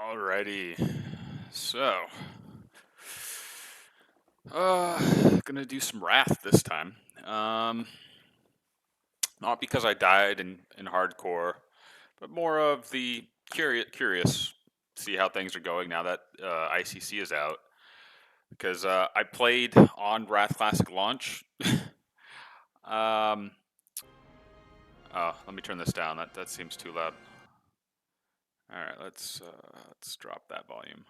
Alrighty. So, gonna do some Wrath this time. Not because I died in hardcore, but more of the curious, see how things are going now that ICC is out. Because I played on Wrath Classic launch. um, oh, let me turn this down. That seems too loud. All right, let's drop that volume.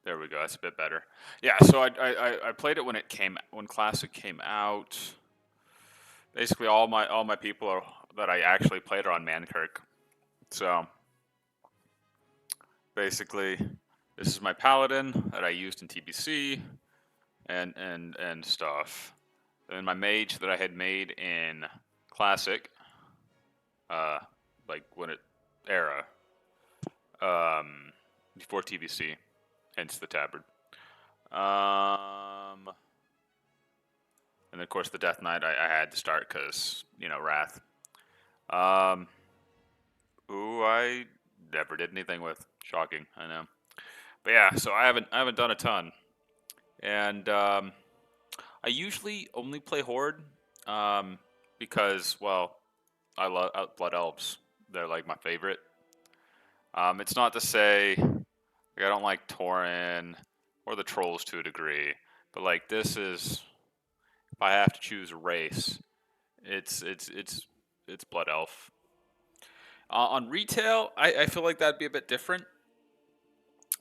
There we go. That's a bit better. Yeah, so I played it when Classic came out. Basically, all my people that I actually played are on Mankirk. So basically, this is my Paladin that I used in TBC and stuff. And my mage that I had made in Classic, uh, like when it era, before TBC, hence the tabard. And of course the Death Knight I had to start because Wrath. Um, who I never did anything with. Shocking, I know. But yeah, so I haven't done a ton, and I usually only play Horde, um, because well, I love Blood Elves. They're like my favorite. It's not to say like, I don't like Tauren or the Trolls to a degree, but like this is if I have to choose a race, it's Blood Elf. On retail, I feel like that'd be a bit different.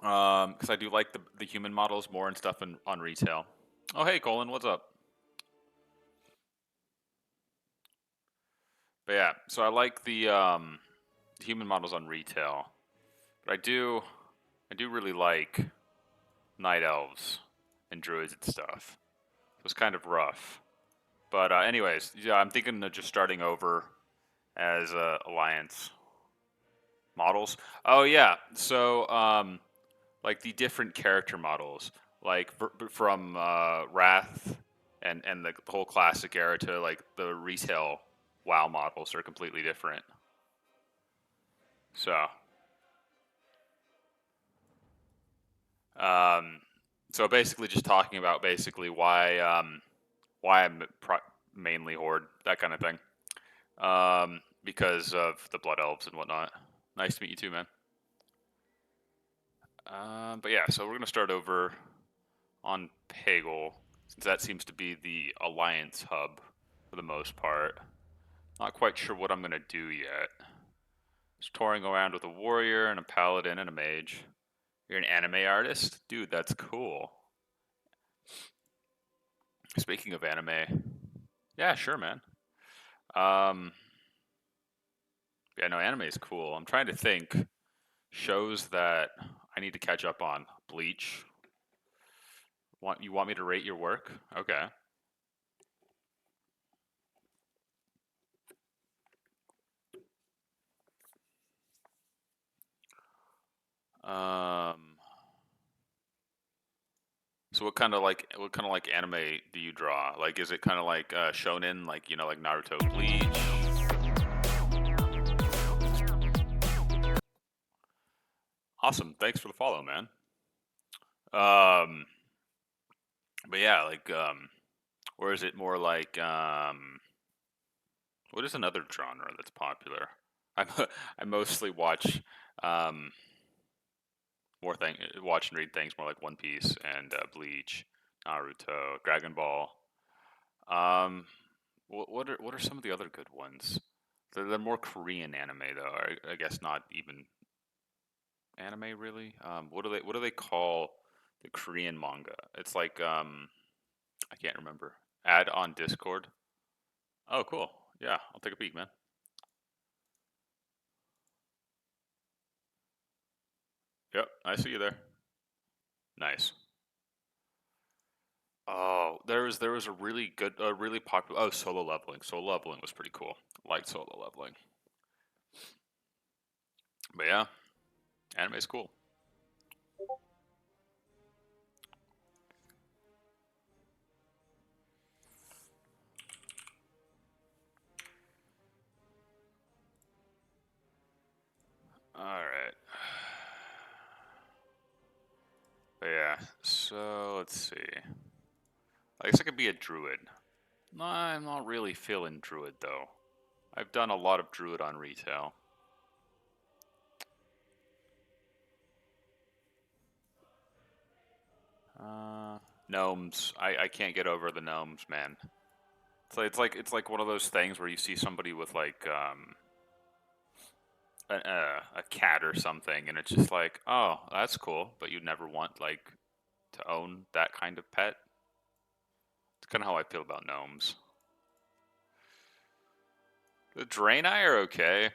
Because I do like the human models more and stuff on retail. Oh, hey, Colin, what's up? But yeah, so I like the human models on retail, but I do really like night elves and druids and stuff. So it's kind of rough. But anyways, yeah, I'm thinking of just starting over as alliance models. Oh yeah, so like the different character models, like from Wrath and the whole classic era to like the retail WoW models are completely different. So, um, so basically, just talking about basically why I'm mainly Horde, that kind of thing, because of the Blood Elves and whatnot. Nice to meet you too, man. But yeah, so we're gonna start over on Peggle, since that seems to be the alliance hub for the most part. Not quite sure what I'm gonna do yet. Just touring around with a warrior and a paladin and a mage. You're an anime artist? Dude, that's cool. Speaking of anime, yeah, sure, man. Um, yeah, no, anime is cool. I'm trying to think shows that I need to catch up on. Bleach. Want me to rate your work? Okay. Um, so what kind of like anime do you draw? Like, is it kind of like shonen, like like Naruto, Bleach? Awesome. Thanks for the follow, man. Um, but yeah, like or is it more like what is another genre that's popular? I I mostly um watch and read things more like One Piece and Bleach, Naruto, Dragon Ball. Um, what are some of the other good ones? They're more Korean anime though. I guess not even anime really. What do they call the Korean manga? It's like I can't remember. Add on Discord. Oh, cool. Yeah, I'll take a peek, man. Yep, I see you there. Nice. Oh, there was a really good, really popular. Oh, Solo Leveling. Solo Leveling was pretty cool. Liked Solo Leveling. But yeah, anime's cool. All right. So let's see. I guess I could be a druid. No, I'm not really feeling druid though. I've done a lot of druid on retail. Gnomes. I can't get over the gnomes, man. It's like one of those things where you see somebody with like a cat or something, and it's just like, oh, that's cool, but you'd never want like to own that kind of pet. It's kind of how I feel about gnomes. The Draenei are okay.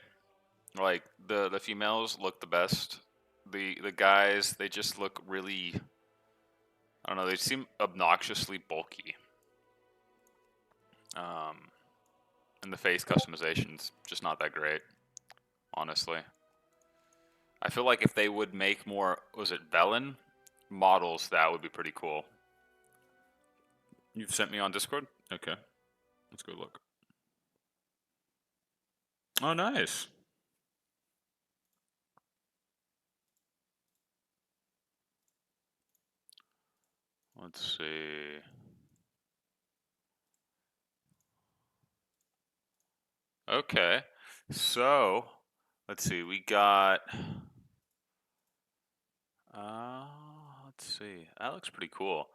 Like the females look the best. The guys, they just look really, I don't know, they seem obnoxiously bulky. Um, and the face customization's just not that great, honestly. I feel like if they would make more, was it Velen models, that would be pretty cool. You've sent me on Discord? Okay, let's go look. Oh, nice. Let's see. Okay, so let's see. We got. Uh, let's see. That looks pretty cool.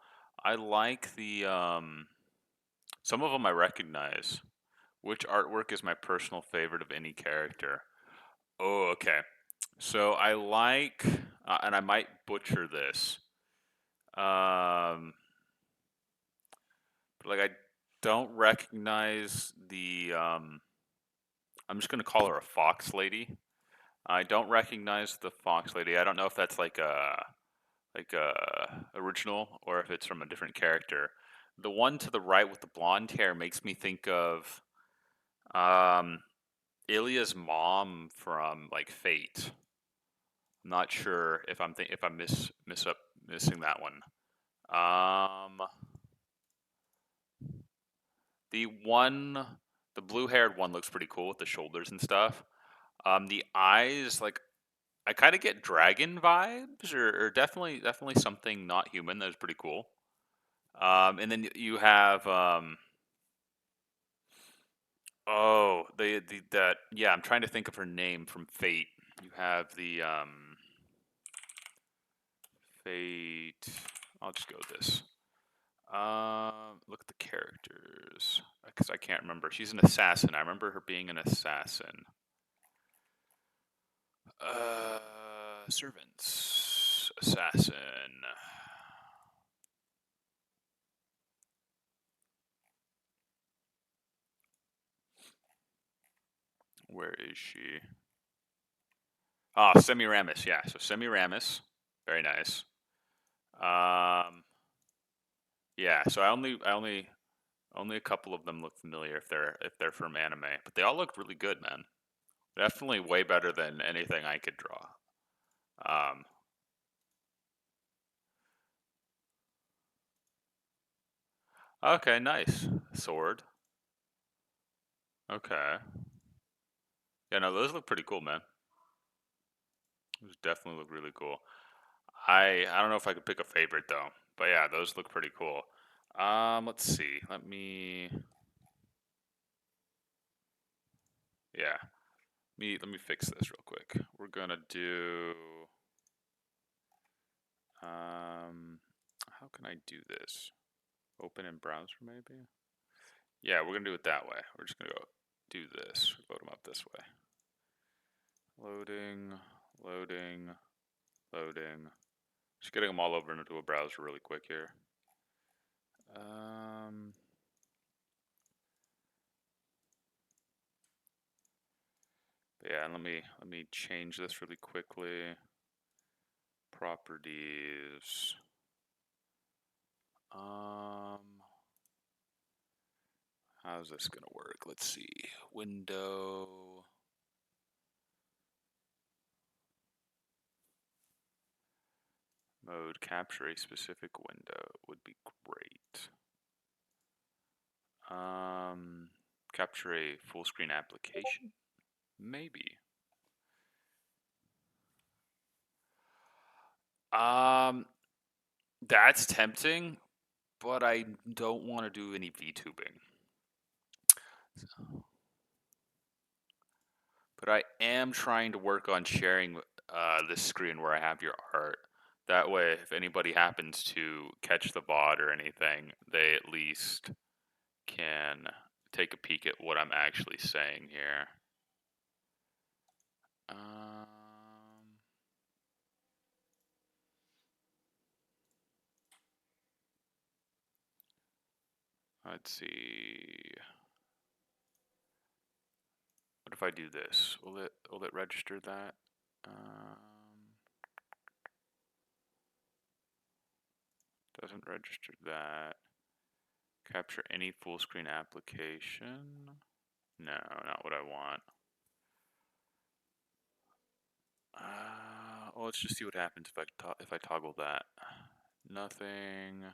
I like the some of them I recognize. Which artwork is my personal favorite of any character? Oh, okay. So I like, and I might butcher this. Um, but like I don't recognize the. I'm just gonna call her a fox lady. I don't recognize the fox lady. I don't know if that's like a original or if it's from a different character. The one to the right with the blonde hair makes me think of um, Ilya's mom from like Fate. I'm not sure if if I'm missing that one. Um, the one, the blue-haired one looks pretty cool with the shoulders and stuff. The eyes, like I kind of get dragon vibes, or definitely something not human. That was pretty cool. And then you have oh, the that yeah, I'm trying to think of her name from Fate. You have the Fate. I'll just go with this. Look at the characters because I can't remember. She's an assassin. I remember her being an assassin. Servants, assassin. Where is she? Ah, Semiramis. Yeah, so Semiramis, very nice. Um, yeah. So only a couple of them look familiar if they're from anime, but they all look really good, man. Definitely way better than anything I could draw. Um, okay, nice sword. Okay, yeah, no, those look pretty cool, man. Those definitely look really cool. I don't know if I could pick a favorite though, but yeah, those look pretty cool. Let's see. Yeah, let me fix this real quick. We're gonna do how can I do this? Open in browser maybe? Yeah, we're gonna do it that way. We're just gonna go do this. Load them up this way. Loading, loading, loading. Just getting them all over into a browser really quick here. Um, yeah, and let me change this really quickly. Properties. How's this gonna work? Let's see. Window. Mode capture a specific window would be great. Capture a full screen application? Maybe. Um, That's tempting, but I don't want to do any VTubing. But I am trying to work on sharing this screen where I have your art. That way, if anybody happens to catch the VOD or anything, they at least can take a peek at what I'm actually saying here. Let's see. What if I do this? Will it register that? Doesn't register that. Capture any full screen application. No, not what I want. Well, let's just see what happens if I toggle that. Nothing.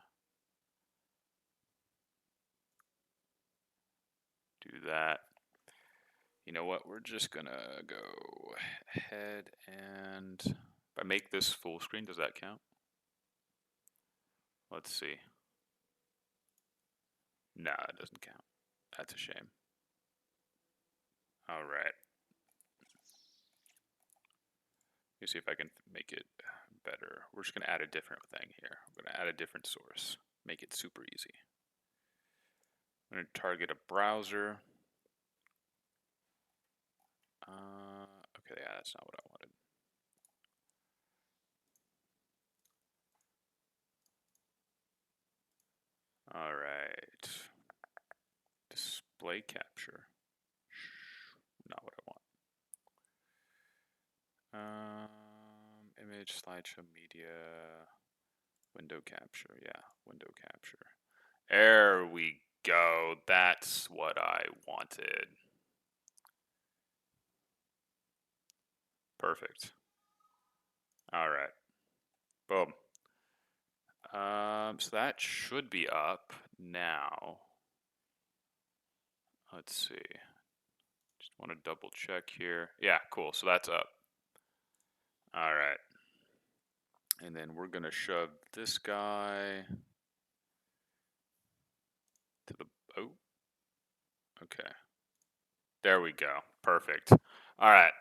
Do that. You know what? We're just gonna go ahead and if I make this full screen, does that count? Let's see. No, it doesn't count. That's a shame. All right. Let me see if I can make it better. We're just gonna add a different thing here. I'm gonna add a different source. Make it super easy. I'm gonna target a browser. Okay, yeah, that's not what I wanted. All right. Display capture. Not what I want. Image, slideshow, media, window capture. Yeah, window capture. There we go. That's what I wanted. Perfect. All right. Boom. So that should be up now. Let's see. Just want to double check here. Yeah, cool. So that's up. All right. And then we're going to shove this guy to the, oh, okay. There we go. Perfect. All right.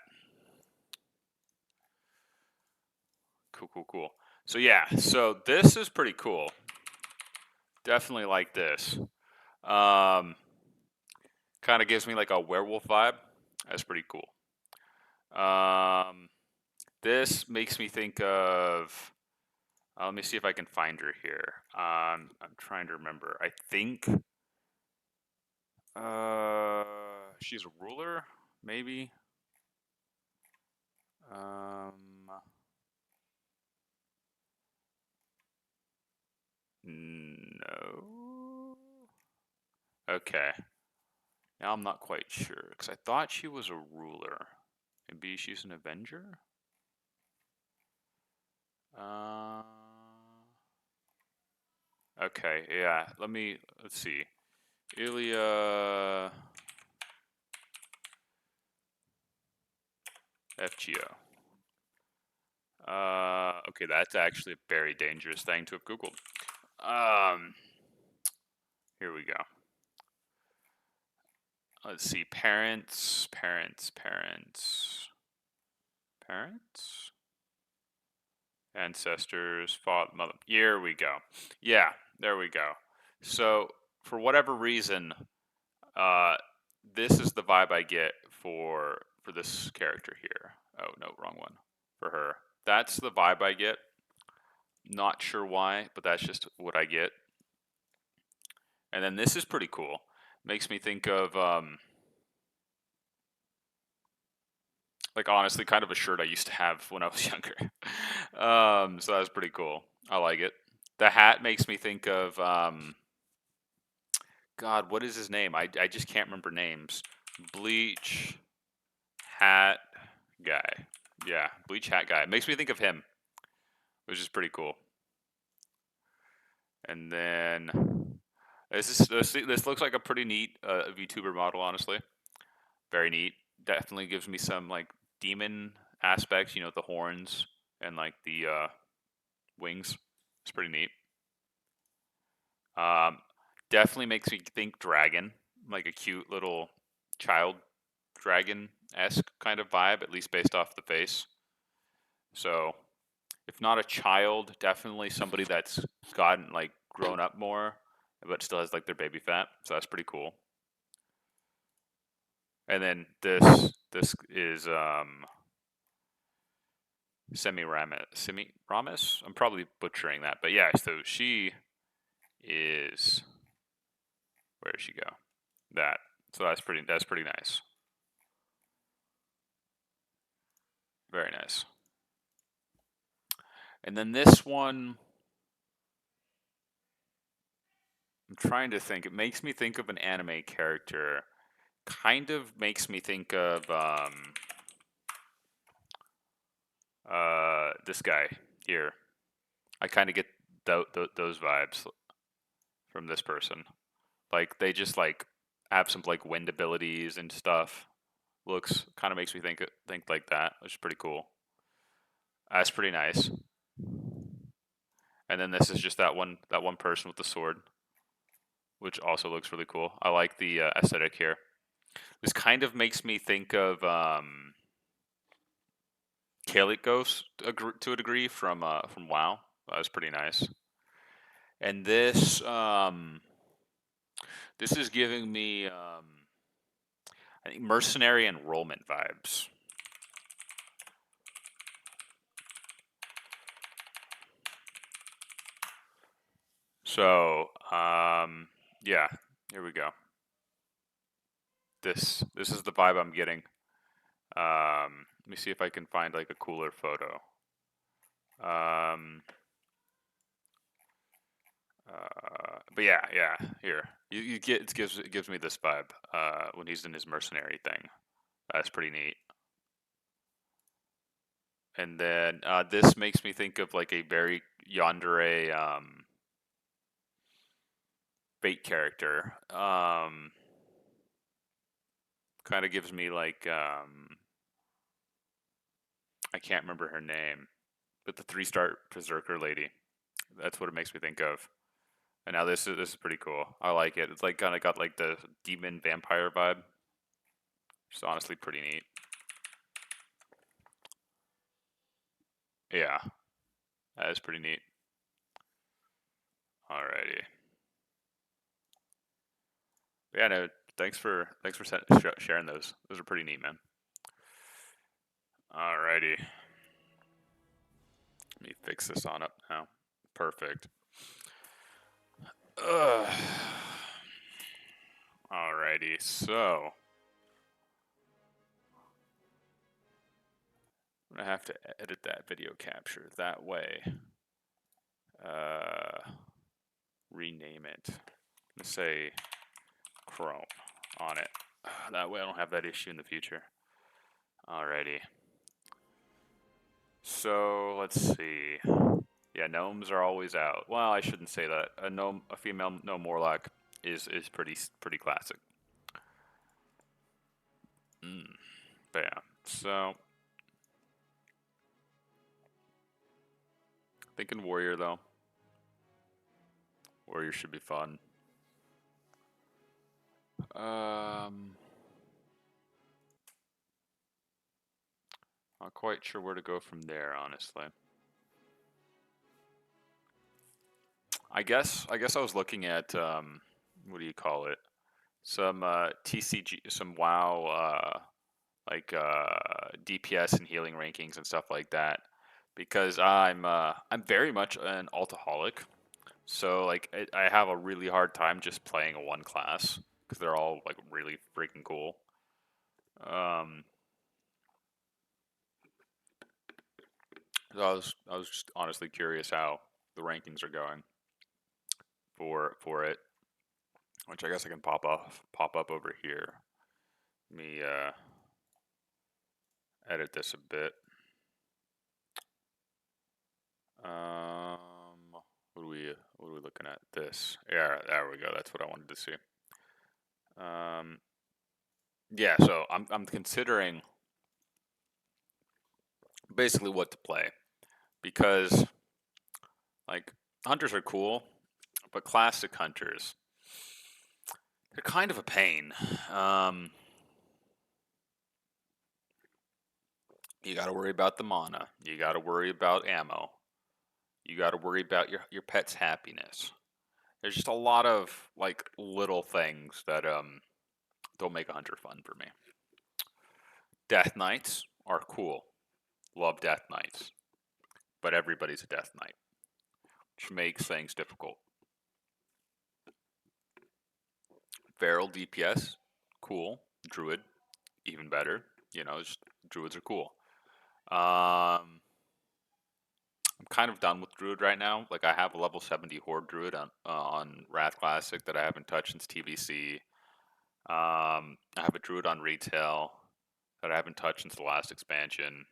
Cool. So yeah, so this is pretty cool. Definitely like this. Kind of gives me like a werewolf vibe. That's pretty cool. This makes me think of. Let me see if I can find her here. I'm trying to remember. I think she's a ruler, maybe. No. Okay. Now I'm not quite sure because I thought she was a ruler. Maybe she's an Avenger. Okay, yeah. Let's see. Ilya FGO. Okay, that's actually a very dangerous thing to have Googled. Here we go. Let's see. Parents. Ancestors, father, mother. Here we go. Yeah, there we go. So, for whatever reason, this is the vibe I get for this character here. Oh no, wrong one. For her, that's the vibe I get. Not sure why, but that's just what I get. And then this is pretty cool. Makes me think of like honestly, kind of a shirt I used to have when I was younger. So that's pretty cool. I like it. The hat makes me think of God, what is his name? I just can't remember names. Bleach hat guy. Yeah, bleach hat guy. It makes me think of him, which is pretty cool. And then this looks like a pretty neat VTuber model, honestly. Very neat. Definitely gives me some like demon aspects, you know, the horns and like the wings. It's pretty neat. Um, Definitely makes me think dragon, like a cute little child dragon-esque kind of vibe, at least based off the face. So, if not a child, definitely somebody that's gotten like grown up more, but still has like their baby fat. So that's pretty cool. And then this is Semiramis. I'm probably butchering that, but yeah. So she is, where does she go? That. So that's pretty nice. Very nice. And then this one, I'm trying to think. It makes me think of an anime character. Kind of makes me think of this guy here. I kind of get those vibes from this person. Like they just like have some like wind abilities and stuff. Looks kind of makes me think like that, which is pretty cool. That's pretty nice. And then this is just that one person with the sword, which also looks really cool. I like the aesthetic here. This kind of makes me think of Kalik Ghost to a degree from WoW. That was pretty nice. And this is giving me I think mercenary enrollment vibes. So yeah, here we go. This is the vibe I'm getting. Let me see if I can find like a cooler photo. Um, but yeah. Here, you get it gives me this vibe when he's in his mercenary thing. That's pretty neat. And then this makes me think of like a very yandere Fate character. Kind of gives me like I can't remember her name, but the 3-star berserker lady. That's what it makes me think of. And now this is pretty cool. I like it. It's like kind of got like the demon vampire vibe. It's honestly pretty neat. Yeah, that is pretty neat. Alrighty. But yeah, no. Thanks for sharing those. Those are pretty neat, man. Alrighty. Let me fix this on up now. Perfect. Ugh. Alrighty. So I'm gonna have to edit that video capture that way. Uh, Rename it. Let's say Chrome on it. That way I don't have that issue in the future. Alrighty. So let's see. Yeah, gnomes are always out. Well, I shouldn't say that. A female gnome warlock is pretty classic. But yeah. So thinking warrior though. Warrior should be fun. Um, Not quite sure where to go from there, honestly. I guess I was looking at what do you call it? Some TCG, some WoW like DPS and healing rankings and stuff like that, because I'm very much an altaholic. So like I have a really hard time just playing a one class because they're all like really freaking cool. Um, so I was just honestly curious how the rankings are going for it, which I guess I can pop up over here. Let me edit this a bit. What are we looking at? This. Yeah, there we go. That's what I wanted to see. Um, yeah, so I'm considering basically what to play because like hunters are cool, but classic hunters, they're kind of a pain. Um, you got to worry about the mana. You got to worry about ammo. You got to worry about your pet's happiness. There's just a lot of like little things that don't make a hunter fun for me. Death Knights are cool. Love Death Knights, but everybody's a Death Knight, which makes things difficult. Feral DPS, cool. Druid, even better. Just druids are cool. I'm kind of done with Druid right now. Like I have a level 70 Horde Druid on Wrath Classic that I haven't touched since TVC. I have a Druid on retail that I haven't touched since the last expansion.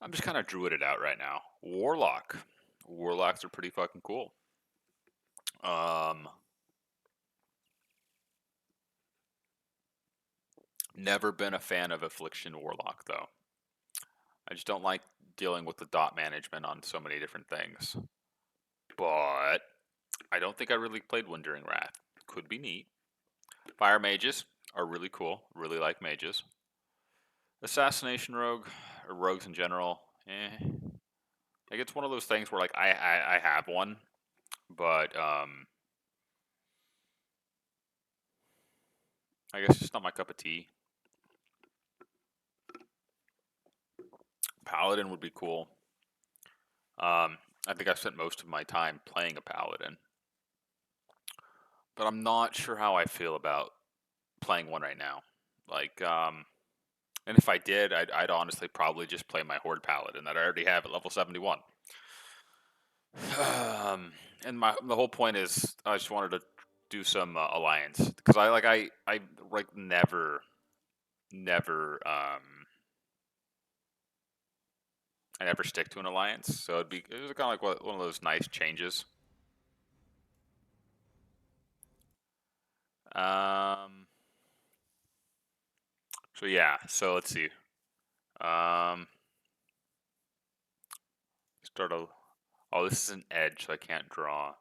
I'm just kind of Druided out right now. Warlock. Warlocks are pretty fucking cool. Never been a fan of Affliction Warlock though. I just don't like dealing with the dot management on so many different things. But I don't think I really played one during Wrath. Could be neat. Fire mages are really cool. Really like mages. Assassination rogue, or rogues in general, Like it's one of those things where like I have one, but I guess it's not my cup of tea. Paladin would be cool. I think I've spent most of my time playing a paladin, but I'm not sure how I feel about playing one right now. Like, and if I did, I'd honestly probably just play my horde paladin that I already have at level 71. And the whole point is I just wanted to do some alliance because I like never I never stick to an alliance, so it was kind of like one of those nice changes. Um, so yeah, so let's see. Um, start a. Oh, this is an edge, so I can't draw.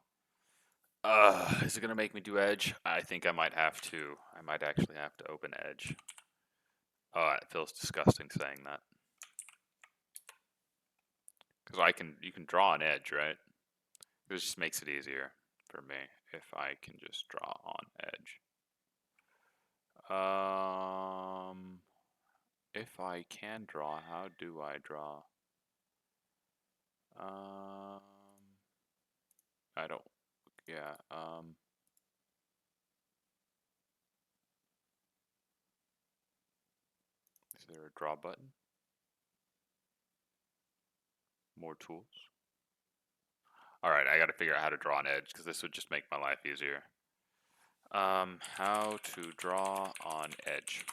Is it gonna make me do edge? I think I might have to. I might actually have to open edge. Oh, it feels disgusting saying that. Because you can draw an edge, right? This just makes it easier for me if I can just draw on edge. If I can draw, how do I draw? I don't, yeah, is there a draw button? More tools? Alright, I gotta figure out how to draw an edge, because this would just make my life easier. How to draw on edge.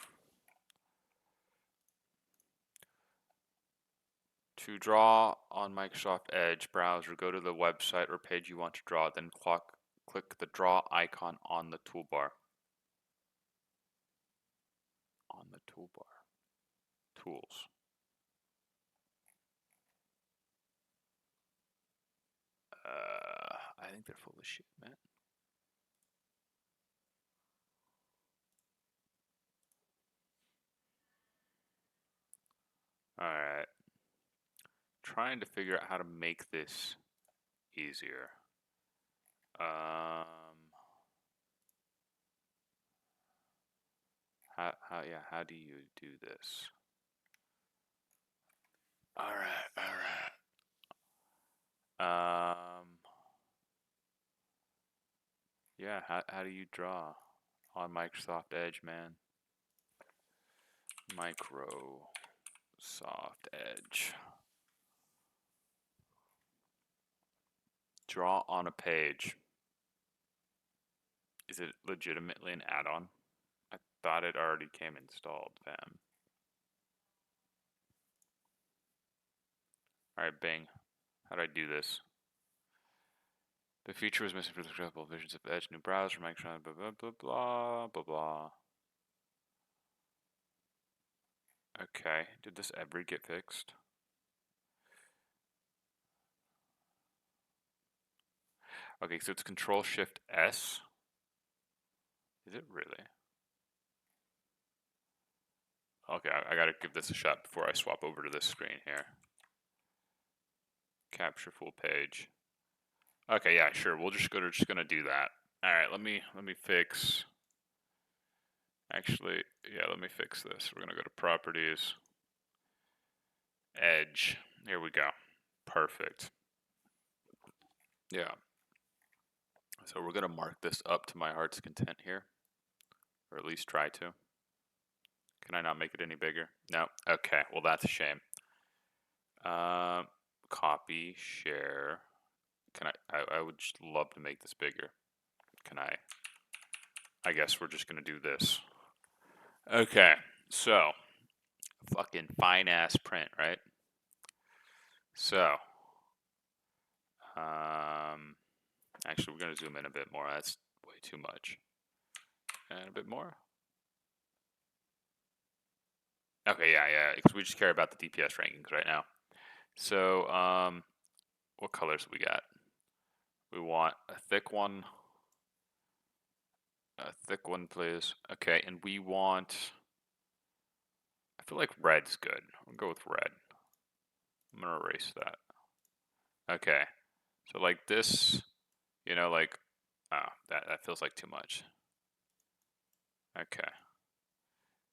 To draw on Microsoft Edge browser, go to the website or page you want to draw, then click the draw icon on the toolbar. On the toolbar. Tools. I think they're full of shit, man. Alright. Trying to figure out how to make this easier. How do you do this? Alright. Yeah, how do you draw on Microsoft Edge, man? Microsoft Edge. Draw on a page. Is it legitimately an add-on? I thought it already came installed, fam. Alright, Bing. How do I do this? The feature was missing for the couple visions of Edge, new browser, Microsoft, blah, blah, blah, blah, blah, blah. Okay, did this ever get fixed? Okay, so it's Control Shift S. Is it really? Okay, I gotta give this a shot before I swap over to this screen here. Capture full page. Okay, yeah, sure. We'll just gonna do that. All right, let me fix. Actually, yeah, let me fix this. We're gonna go to Properties, Edge. Here we go. Perfect. Yeah. So we're gonna mark this up to my heart's content here, or at least try to. Can I not make it any bigger? No. Okay. Well, that's a shame. Copy, share. Can I would just love to make this bigger. Can I? I guess we're just gonna do this. Okay. So, fucking fine ass print, right? So, actually, we're gonna zoom in a bit more. That's way too much. And a bit more. Okay, yeah, because we just care about the DPS rankings right now. So, what colors we got? We want a thick one. A thick one, please. Okay, and we want. I feel like red's good. I'll go with red. I'm gonna erase that. Okay, so like this, like, oh, that feels like too much. Okay,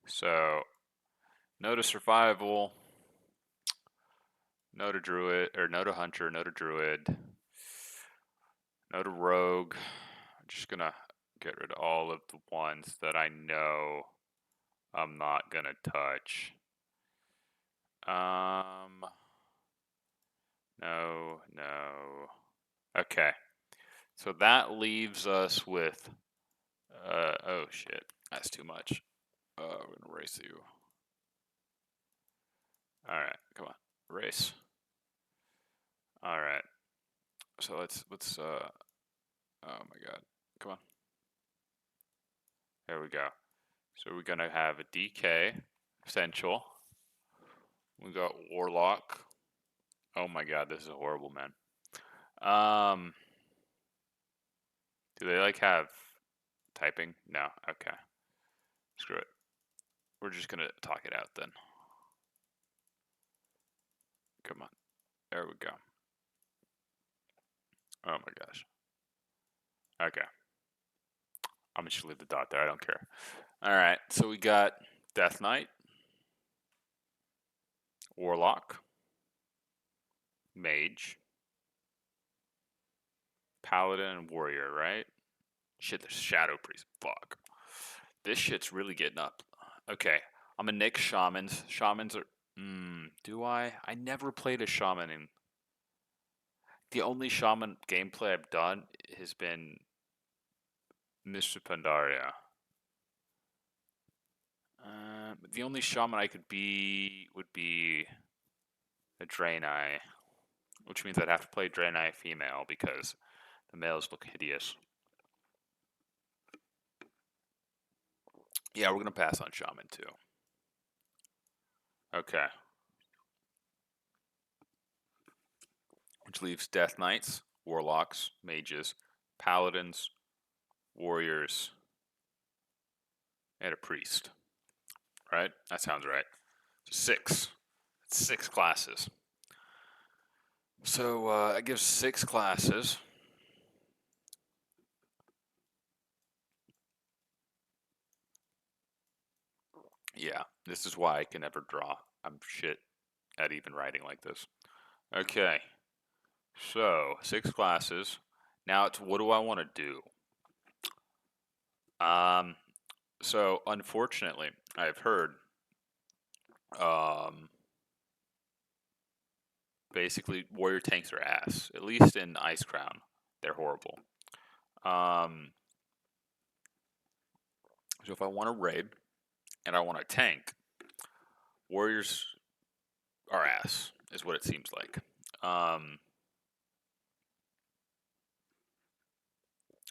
so no to survival, no to druid, or no to hunter, no to druid, no to rogue. I'm just gonna get rid of all of the ones that I know I'm not gonna touch. No. Okay. So that leaves us with, oh shit, that's too much. We're gonna erase you. Alright, come on, erase. Alright, so let's, oh my god, come on. There we go. So we're gonna have a DK, Essential. We got Warlock. Oh my god, this is horrible, man. Do they like have typing? No, okay. Screw it. We're just gonna talk it out then. Come on. There we go. Oh my gosh. Okay. I'm just gonna leave the dot there. I don't care. All right. So we got Death Knight, Warlock, Mage, Paladin, and Warrior, right? Shit, there's Shadow Priest. Fuck. This shit's really getting up. Okay. I'm gonna nick Shamans. Shamans are. Do I? I never played a Shaman. And the only Shaman gameplay I've done has been Mr. Pandaria. The only shaman I could be would be a Draenei, which means I'd have to play Draenei female because the males look hideous. Yeah, we're gonna pass on shaman too. Okay. Which leaves Death Knights, Warlocks, Mages, Paladins, Warriors, and a Priest. Right? That sounds right. 6. 6 classes. So that gives 6 classes. Yeah, this is why I can never draw. I'm shit at even writing like this. Okay, so 6 classes. Now it's what do I want to do? So unfortunately, I've heard, basically warrior tanks are ass. At least in Icecrown, they're horrible. So if I want to raid and I want to tank, warriors are ass, is what it seems like.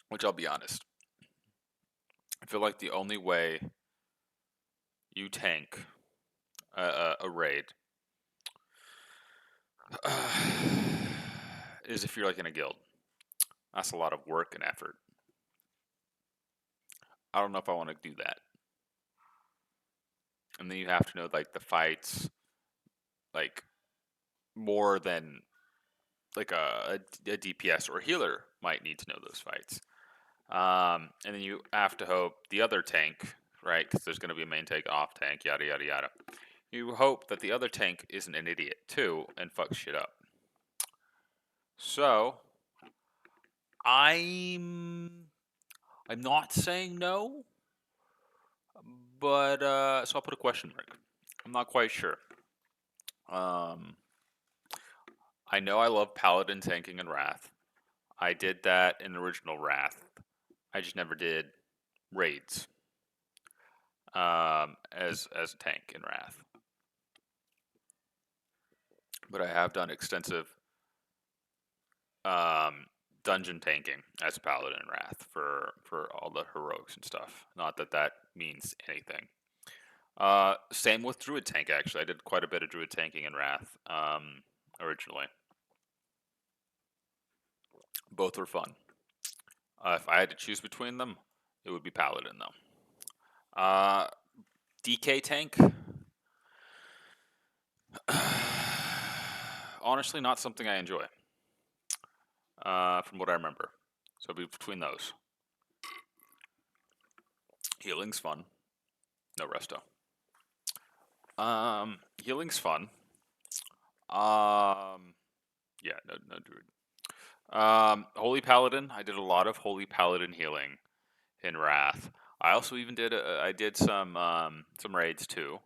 Which I'll be honest, I feel like the only way you tank a raid is if you're like in a guild. That's a lot of work and effort. I don't know if I want to do that. And then you have to know like the fights, like more than like a DPS or healer might need to know those fights. And then you have to hope the other tank, right? Because there's going to be a main tank, off tank, yada yada yada. You hope that the other tank isn't an idiot too and fucks shit up. So I'm not saying no, but so I'll put a question mark. I'm not quite sure. Um, I know I love Paladin tanking and Wrath. I did that in original Wrath. I just never did raids as a tank in Wrath. But I have done extensive um, dungeon tanking as Paladin in Wrath for all the heroics and stuff. Not that that means anything. Same with Druid tank actually. I did quite a bit of Druid tanking in Wrath originally. Both were fun. If I had to choose between them, it would be Paladin though. DK tank. Honestly, not something I enjoy. From what I remember, so it'd be between those. Healing's fun. No resto. Healing's fun. Yeah, no druid. Holy Paladin. I did a lot of Holy Paladin healing in Wrath. I also even did I did some raids too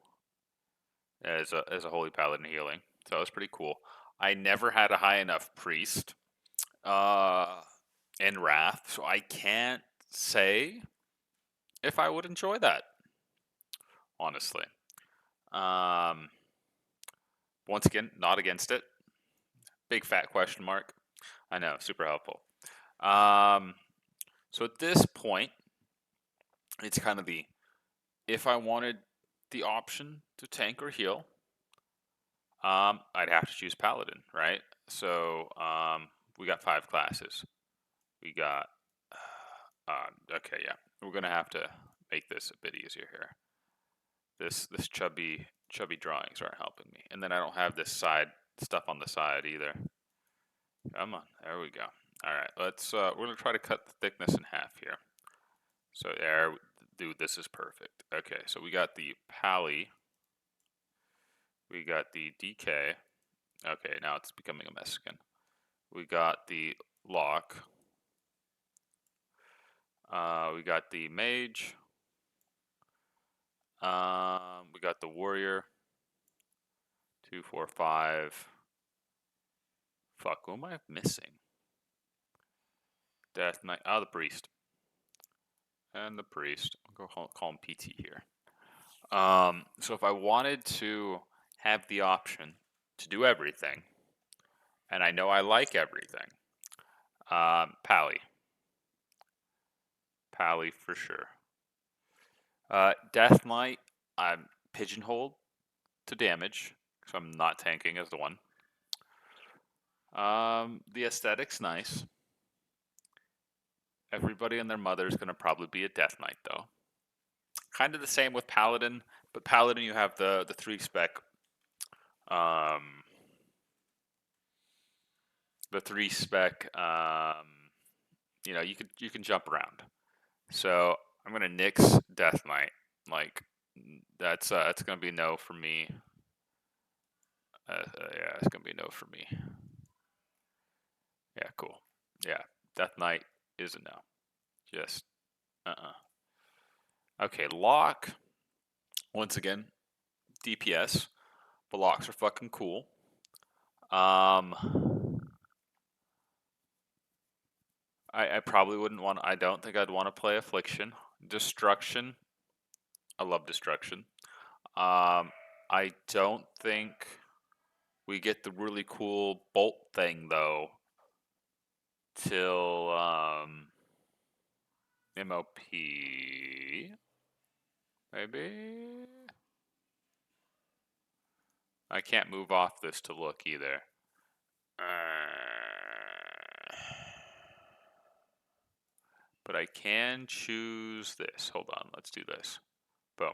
as a Holy Paladin healing. So that was pretty cool. I never had a high enough priest uh in Wrath, so I can't say if I would enjoy that, honestly. Um Once again, not against it. Big fat question mark. I know, super helpful. Um so at this point, it's kind of the if I wanted the option to tank or heal, I'd have to choose Paladin, right? So we got 5 classes. We got okay, yeah. We're gonna have to make this a bit easier here. This chubby drawings aren't helping me, and then I don't have this side stuff on the side either. Come on, there we go. All right, let's. We're gonna try to cut the thickness in half here. So there, dude, this is perfect. Okay, so we got the Pally. We got the DK. Okay, now it's becoming a mess again. We got the Lock. We got the Mage. We got the Warrior. 2, 4, 5. Fuck, who am I missing? Death Knight. Oh, the Priest. And the Priest. I'll go call him PT here. So if I wanted to have the option to do everything, and I know I like everything, Pally. Pally for sure. Death Knight, I'm pigeonholed to damage, so I'm not tanking as the one. The aesthetic's nice. Everybody and their mother is going to probably be a Death Knight, though. Kind of the same with Paladin, but Paladin you have the 3 spec, um, the 3 spec. You can jump around. So I'm gonna nix Death Knight. Like that's gonna be a no for me. Yeah, it's gonna be a no for me. Yeah, cool. Yeah, Death Knight is a no. Just Okay, Lock. Once again, DPS. The locks are fucking cool. I probably wouldn't want. I don't think I'd want to play Affliction. Destruction. I love Destruction. I don't think we get the really cool bolt thing though till MOP maybe. I can't move off this to look either. Uh, But I can choose this. Hold on, let's do this. Boom.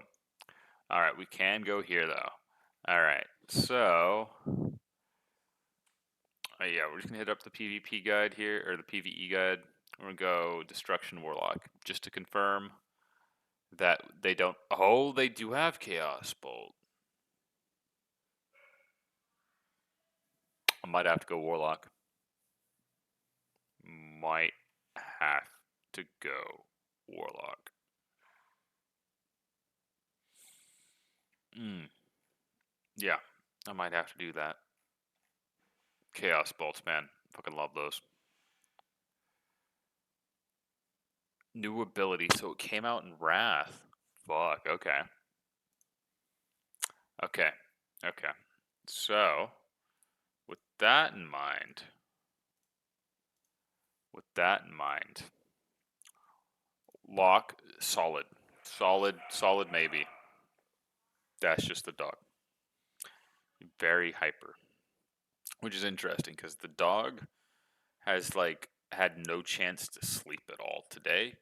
All right, we can go here though. All right, so yeah, we're just gonna hit up the PvP guide here, or the PvE guide. We're gonna go Destruction Warlock, just to confirm that they don't. Oh, they do have Chaos Bolt. I might have to go Warlock. Might have to go Warlock. Yeah, I might have to do that. Chaos Bolts, man. Fucking love those. New ability, so it came out in Wrath. Fuck, okay. Okay, okay. So, with that in mind, lock, solid. Solid maybe. That's just the dog. Very hyper. Which is interesting, because the dog has, like, had no chance to sleep at all today.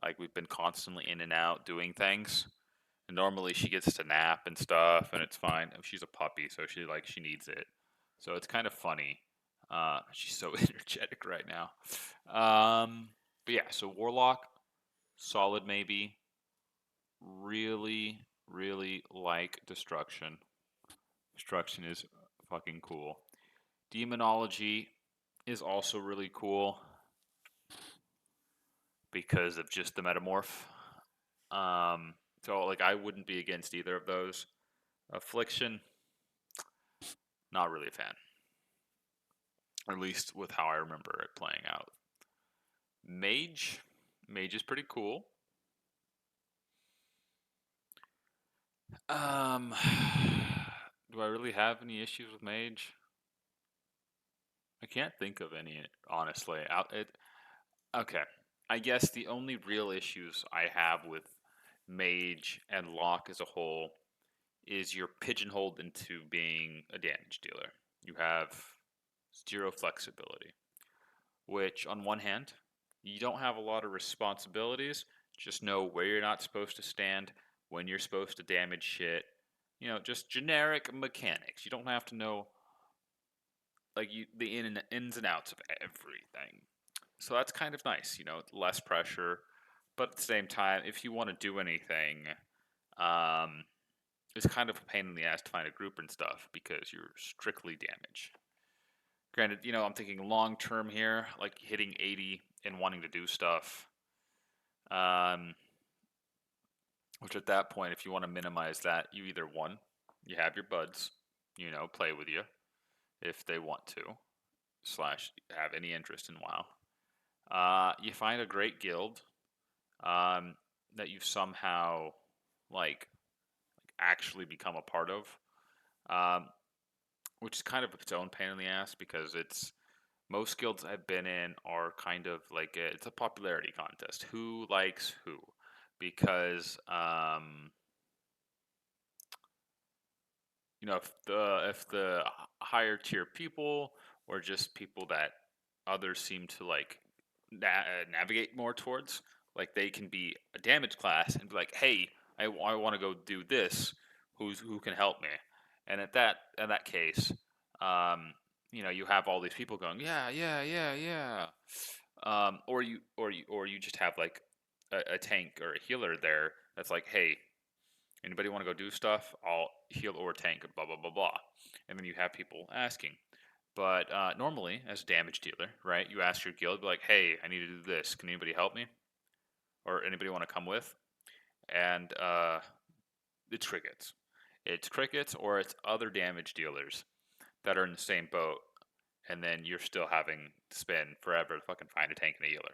Like, we've been constantly in and out doing things. And normally she gets to nap and stuff, and it's fine. She's a puppy, so she needs it. So it's kind of funny. She's so energetic right now. But yeah, so Warlock, solid maybe. Really, really like Destruction. Destruction is fucking cool. Demonology is also really cool because of just the metamorph. So like I wouldn't be against either of those. Affliction, not really a fan. At least with how I remember it playing out. Mage, Mage is pretty cool. Um, do I really have any issues with Mage? I can't think of any, honestly. Okay. I guess the only real issues I have with Mage and Lock as a whole is you're pigeonholed into being a damage dealer. You have zero flexibility, which on one hand, you don't have a lot of responsibilities. Just know where you're not supposed to stand, when you're supposed to damage shit. Just generic mechanics. You don't have to know like the ins and outs of everything. So that's kind of nice, less pressure. But at the same time, if you want to do anything, um, it's kind of a pain in the ass to find a group and stuff because you're strictly damage. Granted, I'm thinking long term here, like hitting 80 and wanting to do stuff. Um, which at that point, if you want to minimize that, you either one, you have your buds, play with you if they want to, slash have any interest in WoW. You find a great guild that you've somehow like actually become a part of, um, which is kind of its own pain in the ass because it's most guilds I've been in are kind of like it's a popularity contest. Who likes who? Because if the higher tier people or just people that others seem to like navigate more towards, like they can be a damage class and be like, hey, I want to go do this. Who can help me? And in that case, um, you have all these people going, yeah, yeah, yeah, yeah. Or you just have like a tank or a healer there that's like, hey, anybody want to go do stuff? I'll heal or tank, blah, blah, blah, blah. And then you have people asking. But normally, as a damage dealer, right, you ask your guild, be like, hey, I need to do this. Can anybody help me? Or anybody want to come with? And it's crickets. It's crickets or it's other damage dealers that are in the same boat. And then you're still having to spend forever to fucking find a tank and a healer.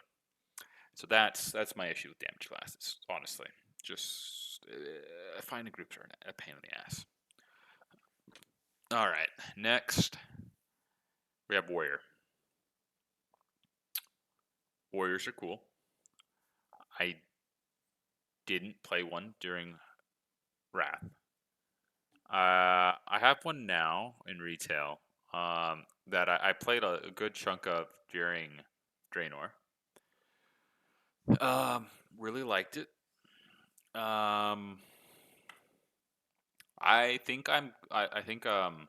So that's my issue with damage classes, honestly. Just finding groups are a pain in the ass. All right, next we have warrior. Warriors are cool. I didn't play one during Wrath. I have one now in retail that I played a good chunk of during Draenor. Um, really liked it. Um, I think from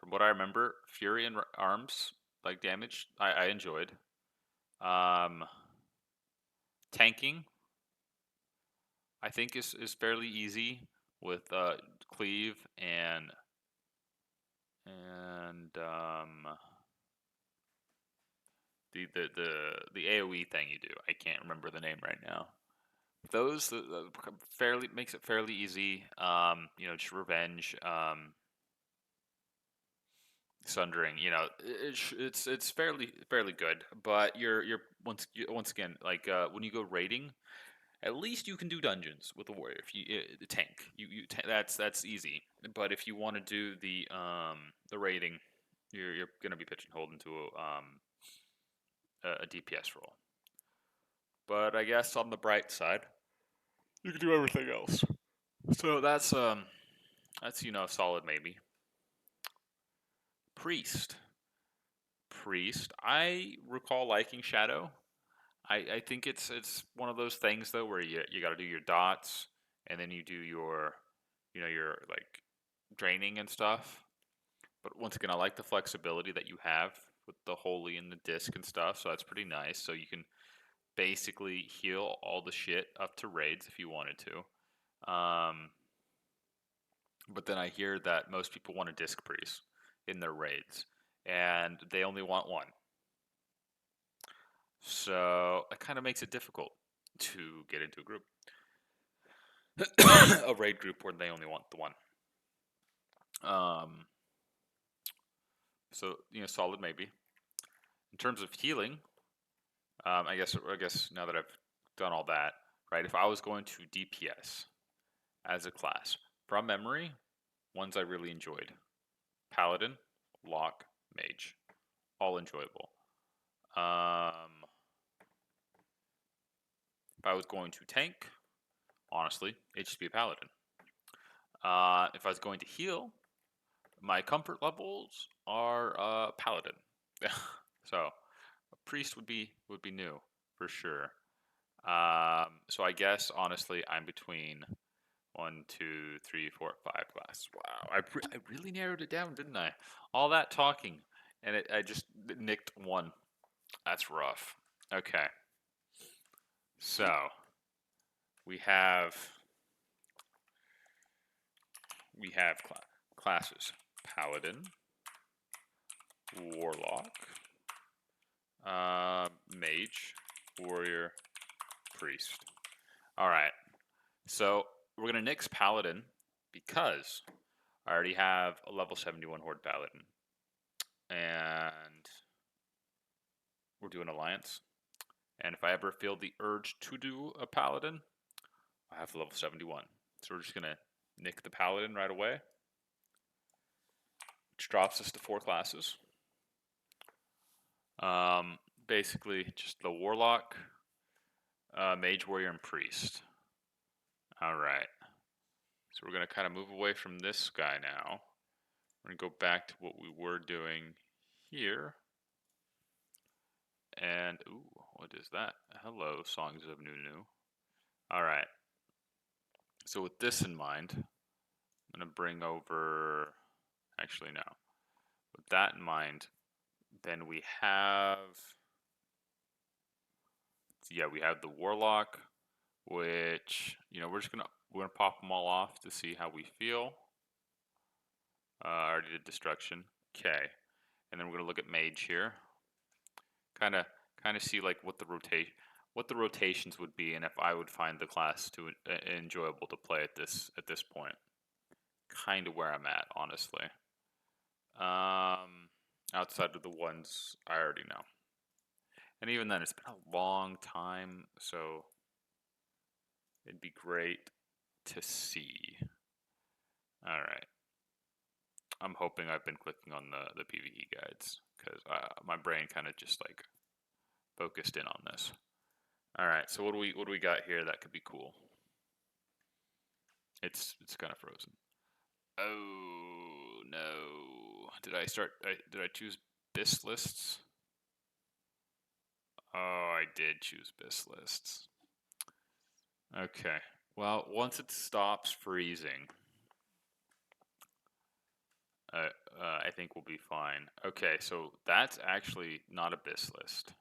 what I remember, Fury and Arms like damage I enjoyed. Um, Tanking I think is fairly easy with cleave and the AOE thing you do. I can't remember the name right now. Those fairly makes it fairly easy. Just revenge, sundering. It's fairly good. But you're once again like when you go raiding, at least you can do dungeons with the warrior. If you the tank, that's easy. But if you want to do the raiding, you're gonna be pigeonholed into a DPS role. But I guess on the bright side, you can do everything else. So that's solid maybe. Priest. Priest. I recall liking Shadow. I think it's one of those things though where you got to do your dots and then you do your like draining and stuff. But once again, I like the flexibility that you have with the holy and the disc and stuff, so that's pretty nice. So you can basically heal all the shit up to raids if you wanted to. But then I hear that most people want a disc priest in their raids, and they only want one. So it kind of makes it difficult to get into a group, a raid group where they only want the one. Um, so solid maybe. In terms of healing, I guess now that I've done all that, right? If I was going to DPS as a class from memory, ones I really enjoyed: Paladin, Lock, Mage, all enjoyable. If I was going to tank, honestly, it'd just be a Paladin. If I was going to heal, my comfort levels are Paladin. So a priest would be new for sure. So I guess honestly, I'm between 1, 2, 3, 4, 5 classes. Wow, I really narrowed it down, didn't I? All that talking, and I just nicked one. That's rough. Okay, so we have we have classes: Paladin, Warlock, Mage, Warrior, Priest. All right, so we're gonna nix Paladin because I already have a level 71 Horde Paladin, and we're doing Alliance. And if I ever feel the urge to do a Paladin, I have level 71. So we're just gonna nick the Paladin right away, which drops us to 4 classes. Basically just the Warlock, Mage, Warrior, and Priest. All right. So we're gonna kind of move away from this guy now. We're gonna go back to what we were doing here. And ooh, what is that? Hello, Songs of Nunu. All right. So with this in mind, I'm gonna bring over. Actually, no. With that in mind, then we have. Yeah, we have the Warlock, which we're gonna pop them all off to see how we feel. I already did Destruction. Okay, and then we're gonna look at Mage here. Kind of see like what the rotations would be, and if I would find the class to enjoyable to play at this point. Kind of where I'm at, honestly. Outside of the ones I already know. And even then, it's been a long time, so it'd be great to see. All right. I'm hoping I've been clicking on the PvE guides because my brain kind of just like focused in on this. All right. So what do we got here that could be cool? It's kind of frozen. Oh no! Did I choose BIS lists? Oh, I did choose BIS lists. Okay. Well, once it stops freezing, uh, I think we'll be fine. Okay, so that's actually not a BIS list.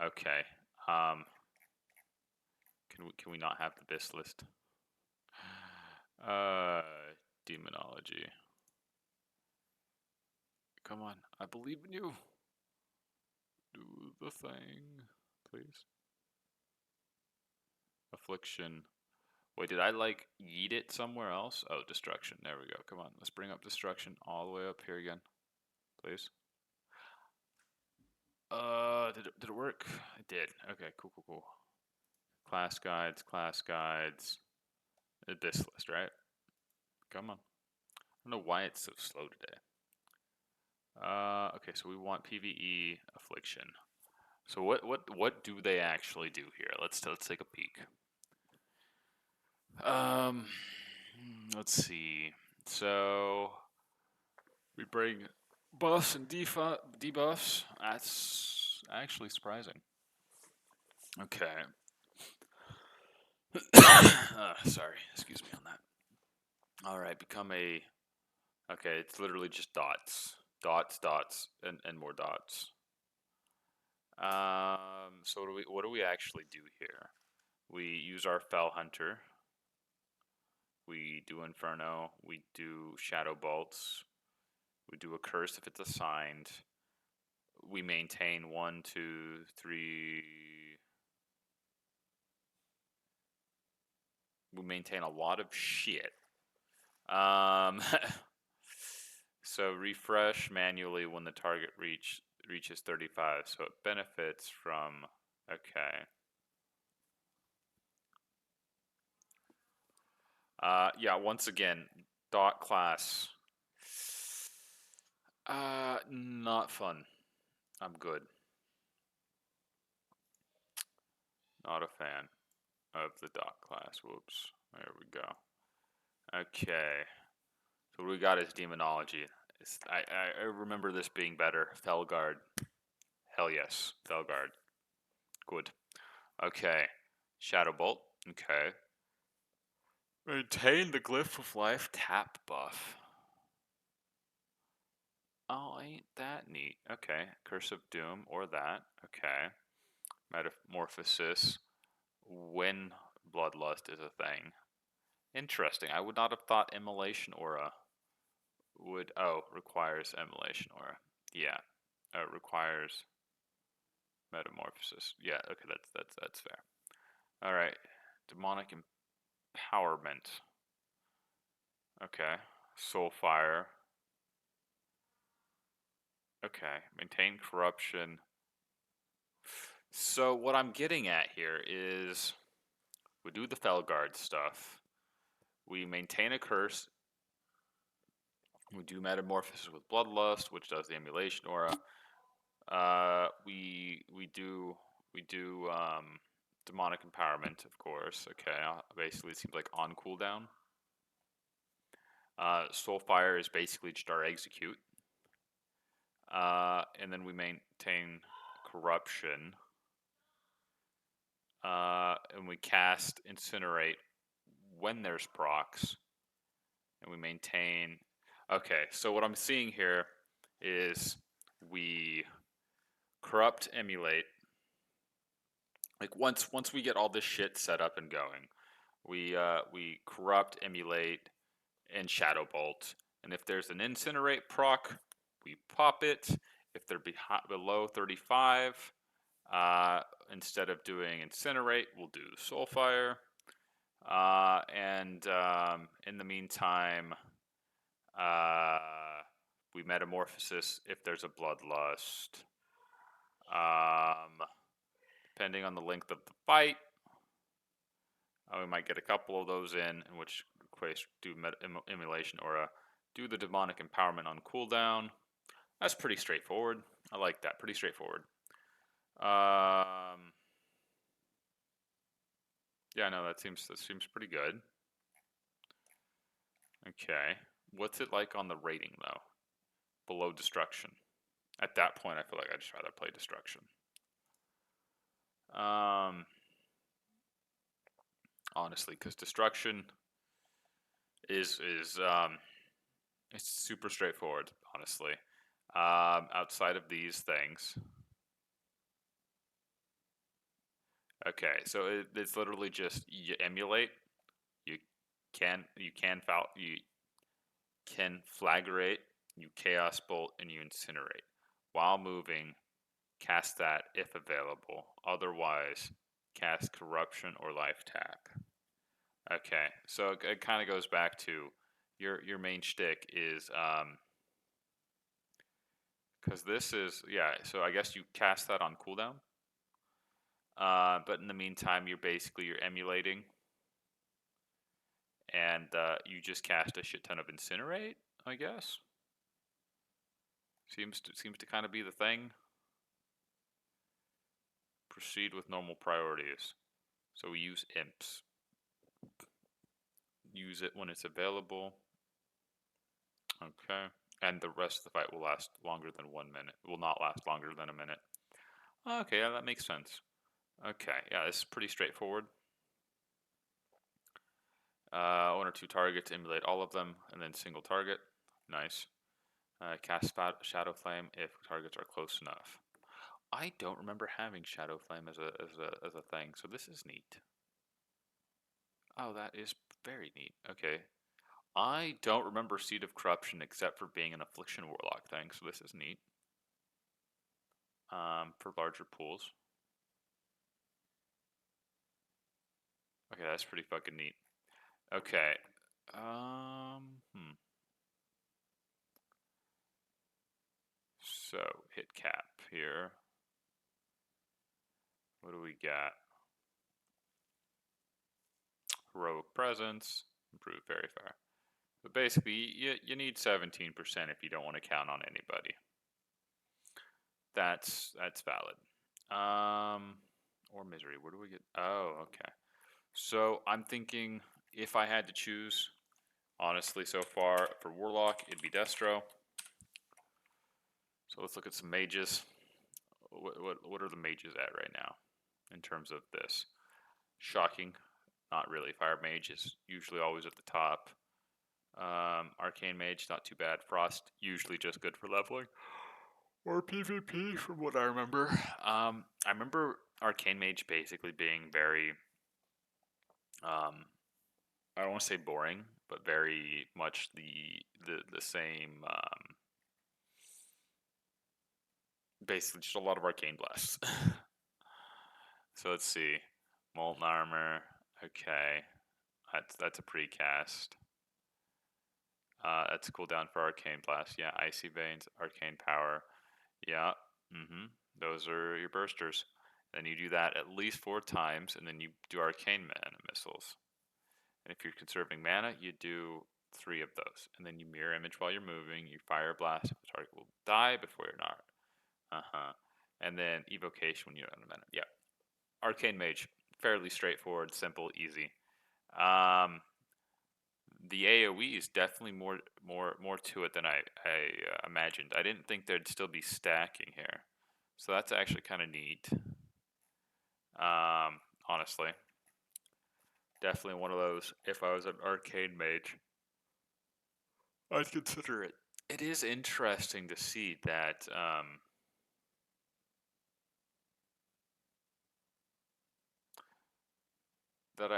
Okay. Um, can we not have the BIS list? Uh, Demonology. Come on, I believe in you. Do the thing, please. Affliction. Wait, did I like yeet it somewhere else? Oh, destruction. There we go. Come on, let's bring up destruction all the way up here again, please. Did it work? It did. Okay, cool, cool, cool. Class guides, class guides. This list, right? Come on. I don't know why it's so slow today. Okay, so we want PvE affliction. So what do they actually do here? Let's take a peek. Um, let's see. So we bring buffs and debuffs. That's actually surprising. Okay. Sorry, excuse me on that. All right, become a. Okay, it's literally just dots, dots, dots, and more dots. So what do we actually do here? We use our Fell Hunter. We do Inferno. We do Shadow Bolts. We do a Curse if it's assigned. We maintain 1, 2, 3. We maintain a lot of shit. So refresh manually when the target reaches 35. So it benefits from. Okay. Yeah, once again, dot class. Not fun. I'm good. Not a fan of the dot class. Whoops. There we go. Okay. So what we got is demonology. I remember this being better. Felguard. Hell yes. Felguard. Good. Okay. Shadow Bolt. Okay. Maintain the Glyph of Life tap buff. Oh, ain't that neat. Okay. Curse of Doom or that. Okay. Metamorphosis when Bloodlust is a thing. Interesting. I would not have thought Immolation Aura would. Oh, requires Immolation Aura. Yeah. Requires Metamorphosis. Yeah. Okay. That's fair. All right. Demonic Empowerment. Okay. Soulfire. Okay. Maintain Corruption. So what I'm getting at here is we do the Felguard stuff. We maintain a curse. We do Metamorphosis with Bloodlust, which does the Emulation Aura. We do Demonic Empowerment, of course. Okay, basically it seems like on cooldown. Soulfire is basically just our execute. And then we maintain Corruption. And we cast Incinerate when there's procs. And we maintain. Okay, so what I'm seeing here is we corrupt emulate. Like once we get all this shit set up and going, we corrupt emulate and shadow bolt. And if there's an incinerate proc, we pop it. If they're below 35, instead of doing incinerate, we'll do soulfire. And in the meantime, uh, we metamorphosis if there's a bloodlust. Depending on the length of the fight, we might get a couple of those in which case do emulation or do the demonic empowerment on cooldown. That's pretty straightforward. I like that. Pretty straightforward. Yeah, no, that seems pretty good. Okay, what's it like on the rating though? Below destruction. At that point, I feel like I'd just rather play destruction. Um, honestly, because destruction is it's super straightforward. Honestly, outside of these things, okay. So it's literally just you emulate. You you can flagrate. You chaos bolt and you incinerate while moving. Cast that if available. Otherwise, cast corruption or life tap. Okay, so it kind of goes back to your main shtick is because this is yeah. So I guess you cast that on cooldown. But in the meantime, you're emulating, and you just cast a shit ton of incinerate. I guess seems to kind of be the thing. Proceed with normal priorities. So we use imps. Use it when it's available. Okay. And the rest of the fight will last longer than 1 minute. Will not last longer than a minute. Okay, yeah, that makes sense. Okay, yeah, this is pretty straightforward. One or two targets, emulate all of them, and then single target. Nice. Cast Shadow Flame if targets are close enough. I don't remember having Shadow Flame as a thing, so this is neat. Oh, that is very neat. Okay. I don't remember Seed of Corruption except for being an Affliction Warlock thing, so this is neat. For larger pools. Okay, that's pretty fucking neat. Okay. So hit cap here. What do we got? Heroic presence, improved very far. But basically, you need 17% if you don't want to count on anybody. That's valid. Or misery. Where do we get? Oh, okay. So I'm thinking if I had to choose, honestly, so far for Warlock, it'd be Destro. So let's look at some mages. What are the mages at right now in terms of this? Shocking, not really. Fire mage is usually always at the top. Arcane mage, not too bad. Frost, usually just good for leveling or PvP, from what I remember. I remember arcane mage basically being very, I don't want to say boring, but very much the same. Basically, just a lot of arcane blasts. So let's see, molten armor. Okay, that's a precast. That's a cooldown for arcane blast. Yeah, icy veins, arcane power. Yeah. Those are your bursters. Then you do that at least 4 times, and then you do arcane mana missiles. And if you're conserving mana, you do 3 of those, and then you mirror image while you're moving. You fire blast if the target will die before you're not. And then evocation when you're out of mana. Yeah. Arcane mage, fairly straightforward, simple, easy. The AOE is definitely more to it than I imagined. I didn't think there'd still be stacking here, so that's actually kind of neat. Honestly, definitely one of those. If I was an arcane mage, I'd consider it. It is interesting to see that I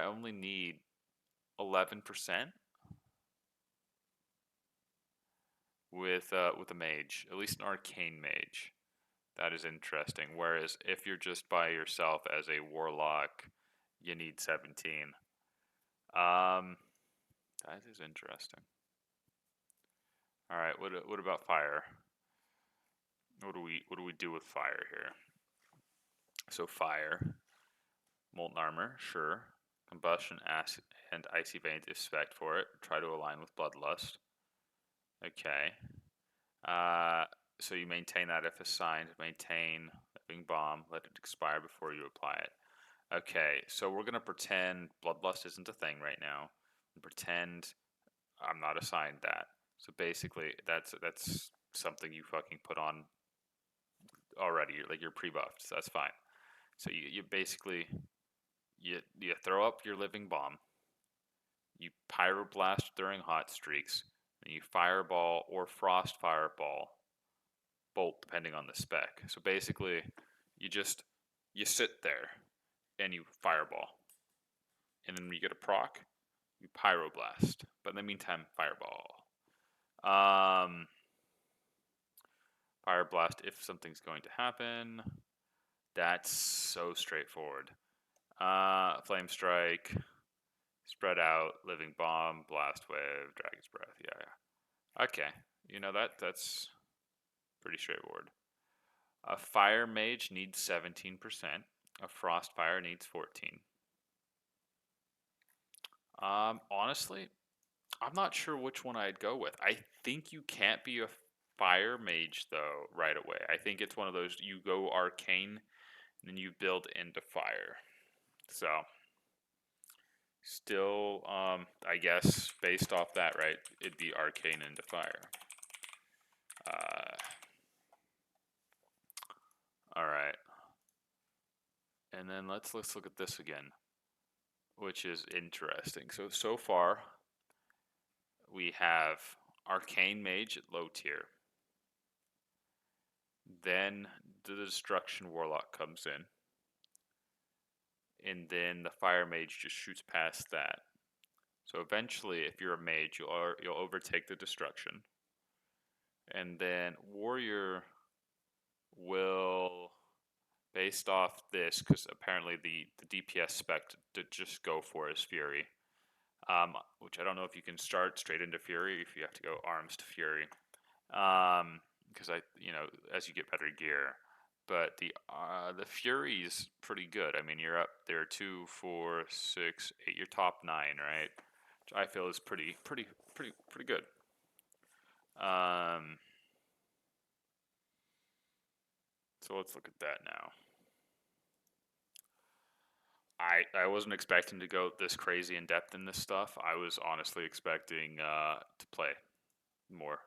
only need 11% with a mage, at least an arcane mage. That is interesting. Whereas if you're just by yourself as a warlock, you need 17. Um, that is interesting. All right, what about fire? What do we do with fire here? So fire, molten armor, sure. Combustion, acid, and icy veins is spec for it. Try to align with bloodlust. Okay. Uh, so you maintain that if assigned. Maintain living bomb. Let it expire before you apply it. Okay, so we're gonna pretend bloodlust isn't a thing right now, and pretend I'm not assigned that. So basically, that's something you fucking put on already. You're pre-buffed, so that's fine. So you basically you throw up your living bomb, you pyroblast during hot streaks, and you fireball or frost fireball bolt depending on the spec. So basically, you just you sit there and you fireball, and then when you get a proc, you pyroblast. But in the meantime, fireball. Um, Fireblast if something's going to happen. That's so straightforward. Flame strike, spread out, living bomb, blast wave, dragon's breath. Yeah. Okay. That's pretty straightforward. A fire mage needs 17%. A frost fire needs 14. Honestly, I'm not sure which one I'd go with. I think you can't be a fire mage though right away. I think it's one of those you go arcane and then you build into fire. So still, I guess based off that, right, it'd be arcane into fire. Uh, all right, and then let's look at this again, which is interesting. So far we have arcane mage at low tier. Then the destruction warlock comes in, and then the fire mage just shoots past that. So eventually, if you're a mage, you'll overtake the destruction, and then warrior will, based off this, because apparently the DPS spec to just go for is Fury, which I don't know if you can start straight into Fury, if you have to go arms to Fury, because as you get better gear. But the Fury's pretty good. I mean, you're up there 2, 4, 6, 8. You're top 9, right? Which I feel is pretty good. Um, so let's look at that now. I wasn't expecting to go this crazy in depth in this stuff. I was honestly expecting to play more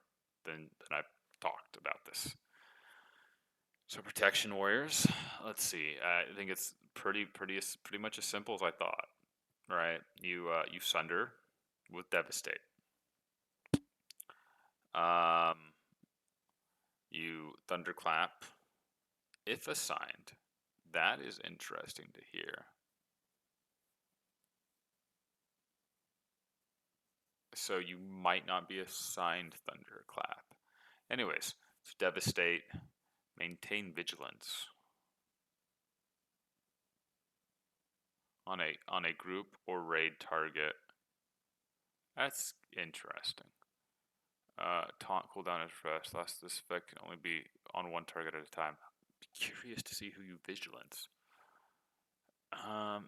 than I've talked about this. So protection warriors. Let's see. I think it's pretty much as simple as I thought. Right? You sunder with devastate. Um, you thunderclap if assigned. That is interesting to hear. So you might not be assigned thunderclap. Anyways, so devastate, maintain vigilance on a group or raid target. That's interesting. Taunt cooldown is fresh. Last this effect can only be on one target at a time. Be curious to see who you vigilance.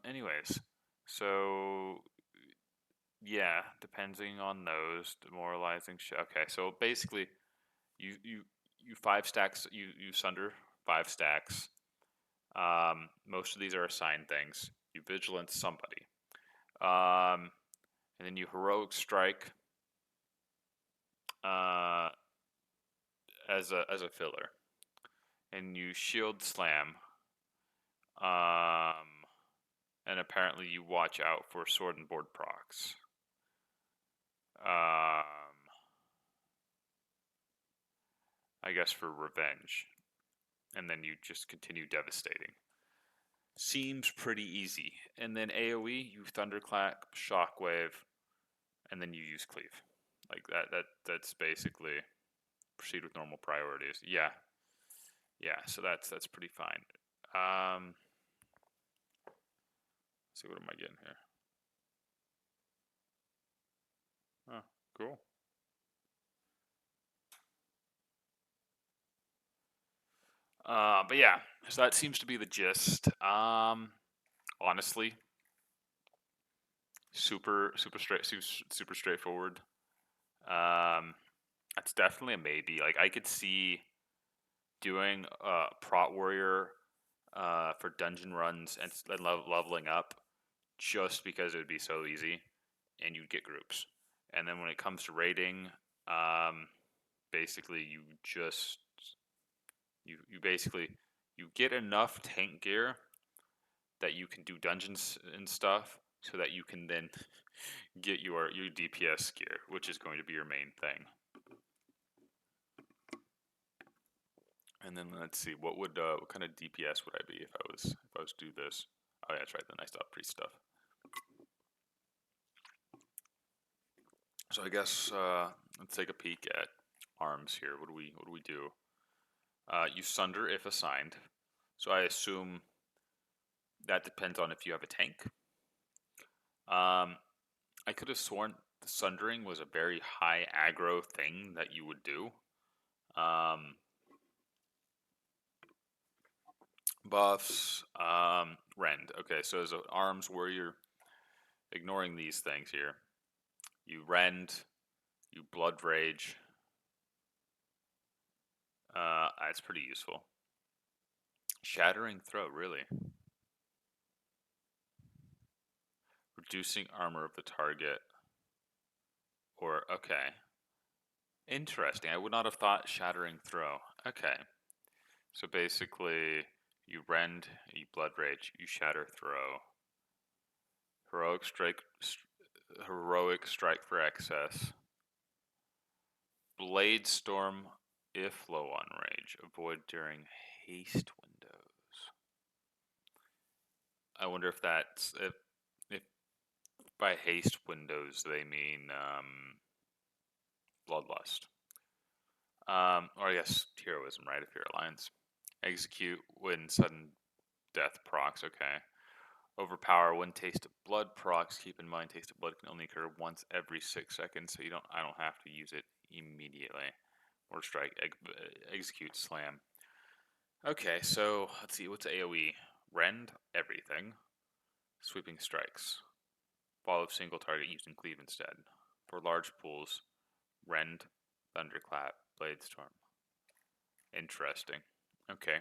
Anyways, so yeah, depending on those, demoralizing. Okay, so basically, you 5 stacks. You sunder 5 stacks. Most of these are assigned things. You vigilance somebody. And then you heroic strike uh, as a filler, and you shield slam. Um, and apparently you watch out for sword and board procs. I guess for revenge, and then you just continue devastating. Seems pretty easy. And then AOE, you thunderclap, shockwave, and then you use cleave. Like that's basically proceed with normal priorities. Yeah. Yeah, so that's pretty fine. Let's see, what am I getting here? Oh, cool. But yeah, so that seems to be the gist. Honestly, super straightforward. That's definitely a maybe. Like I could see doing prot warrior for dungeon runs and leveling up just because it would be so easy, and you'd get groups. And then when it comes to raiding, basically you basically you get enough tank gear that you can do dungeons and stuff, so that you can then get your DPS gear, which is going to be your main thing. And then let's see, what kind of DPS would I be if I was to do this? Oh yeah, that's right. Then I still have priest stuff. So I guess let's take a peek at arms here. What do we do? You sunder if assigned. So I assume that depends on if you have a tank. I could have sworn the sundering was a very high aggro thing that you would do. Buffs, rend. Okay, so as arms where you're ignoring these things here, you rend, you blood rage. That's pretty useful. Shattering throw, really. Reducing armor of the target. Or, okay. Interesting. I would not have thought shattering throw. Okay. So basically, you rend, you blood rage, you shatter throw. Heroic strike for excess. Blade storm if low on rage. Avoid during haste windows. I wonder if that's if by haste windows they mean bloodlust. Or I guess heroism, right? If you're alliance. Execute when sudden death procs. Okay. Overpower when taste of blood procs. Keep in mind, taste of blood can only occur once every 6 seconds, so I don't have to use it immediately. Or strike, execute, slam. Okay, so let's see. What's AOE? Rend everything. Sweeping strikes. Follow single target using cleave instead. For large pools, rend, thunderclap, blade storm. Interesting. Okay.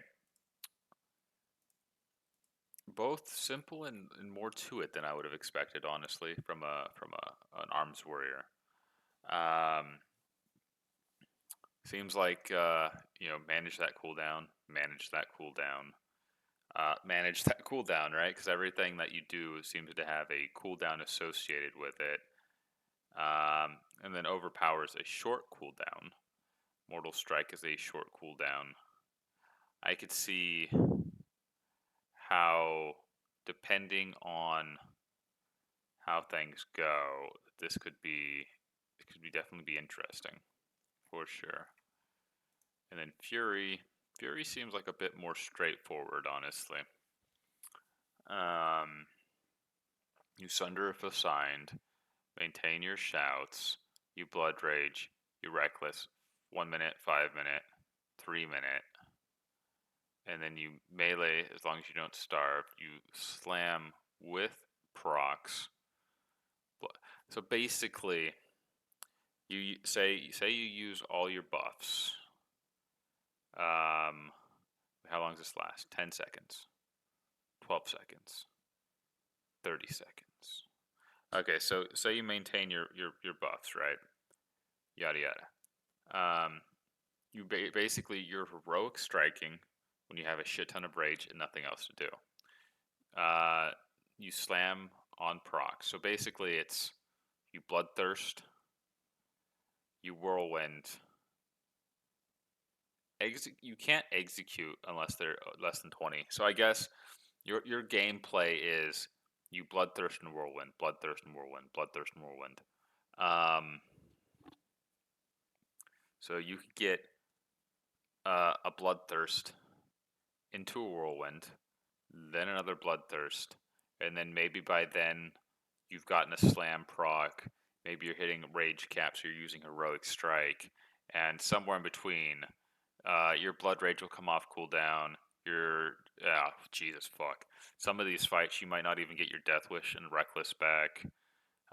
Both simple and more to it than I would have expected, honestly, from an arms warrior. Seems like manage that cooldown, manage that cooldown, manage that cooldown, right? Because everything that you do seems to have a cooldown associated with it. And then overpower is a short cooldown. Mortal strike is a short cooldown. I could see how, depending on how things this could definitely be interesting, for sure. And then Fury seems like a bit more straightforward, honestly. You sunder if assigned, maintain your shouts, you blood rage, you reckless, 1 minute, 5 minute, 3 minute, and then you melee as long as you don't starve. You slam with procs. So basically, you say you use all your buffs. How long does this last? 10 seconds, 12 seconds, 30 seconds. Okay, so say you maintain your buffs, right? Yada yada. You basically, you're heroic striking when you have a shit ton of rage and nothing else to do. You slam on proc. So basically, it's you bloodthirst, you whirlwind. You can't execute unless they're less than 20. So I guess your gameplay is you bloodthirst and whirlwind, bloodthirst and whirlwind, bloodthirst and whirlwind. So you could get a bloodthirst into a whirlwind, then another bloodthirst, and then maybe by then you've gotten a slam proc. Maybe you're hitting rage cap, so you're using heroic strike, and somewhere in between, your blood rage will come off cooldown. Jesus fuck. Some of these fights you might not even get your death wish and reckless back.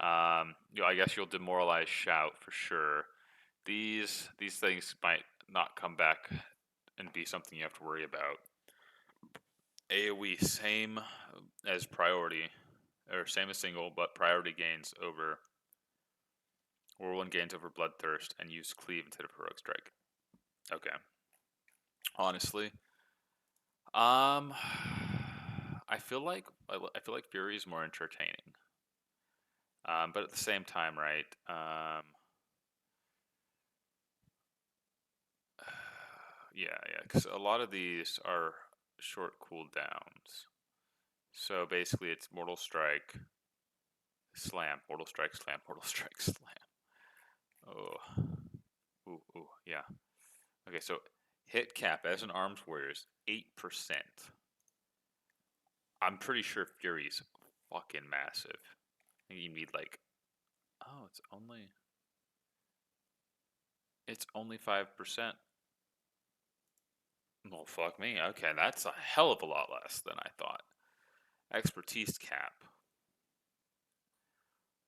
I guess you'll demoralize shout for sure. These things might not come back and be something you have to worry about. AoE same as priority, or same as single, but priority gains over whirlwind gains over bloodthirst, and use cleave instead of heroic strike. Okay. Honestly, I feel like Fury is more entertaining. But at the same time, right? Yeah, because a lot of these are short cooldowns. So basically, it's Mortal Strike, Slam, Mortal Strike, Slam, Mortal Strike, Slam. Oh, ooh, yeah. Okay, so hit cap as an arms warrior is 8%. I'm pretty sure Fury's fucking massive. I think you need like, oh, it's only 5%. Well, fuck me. Okay, that's a hell of a lot less than I thought. Expertise cap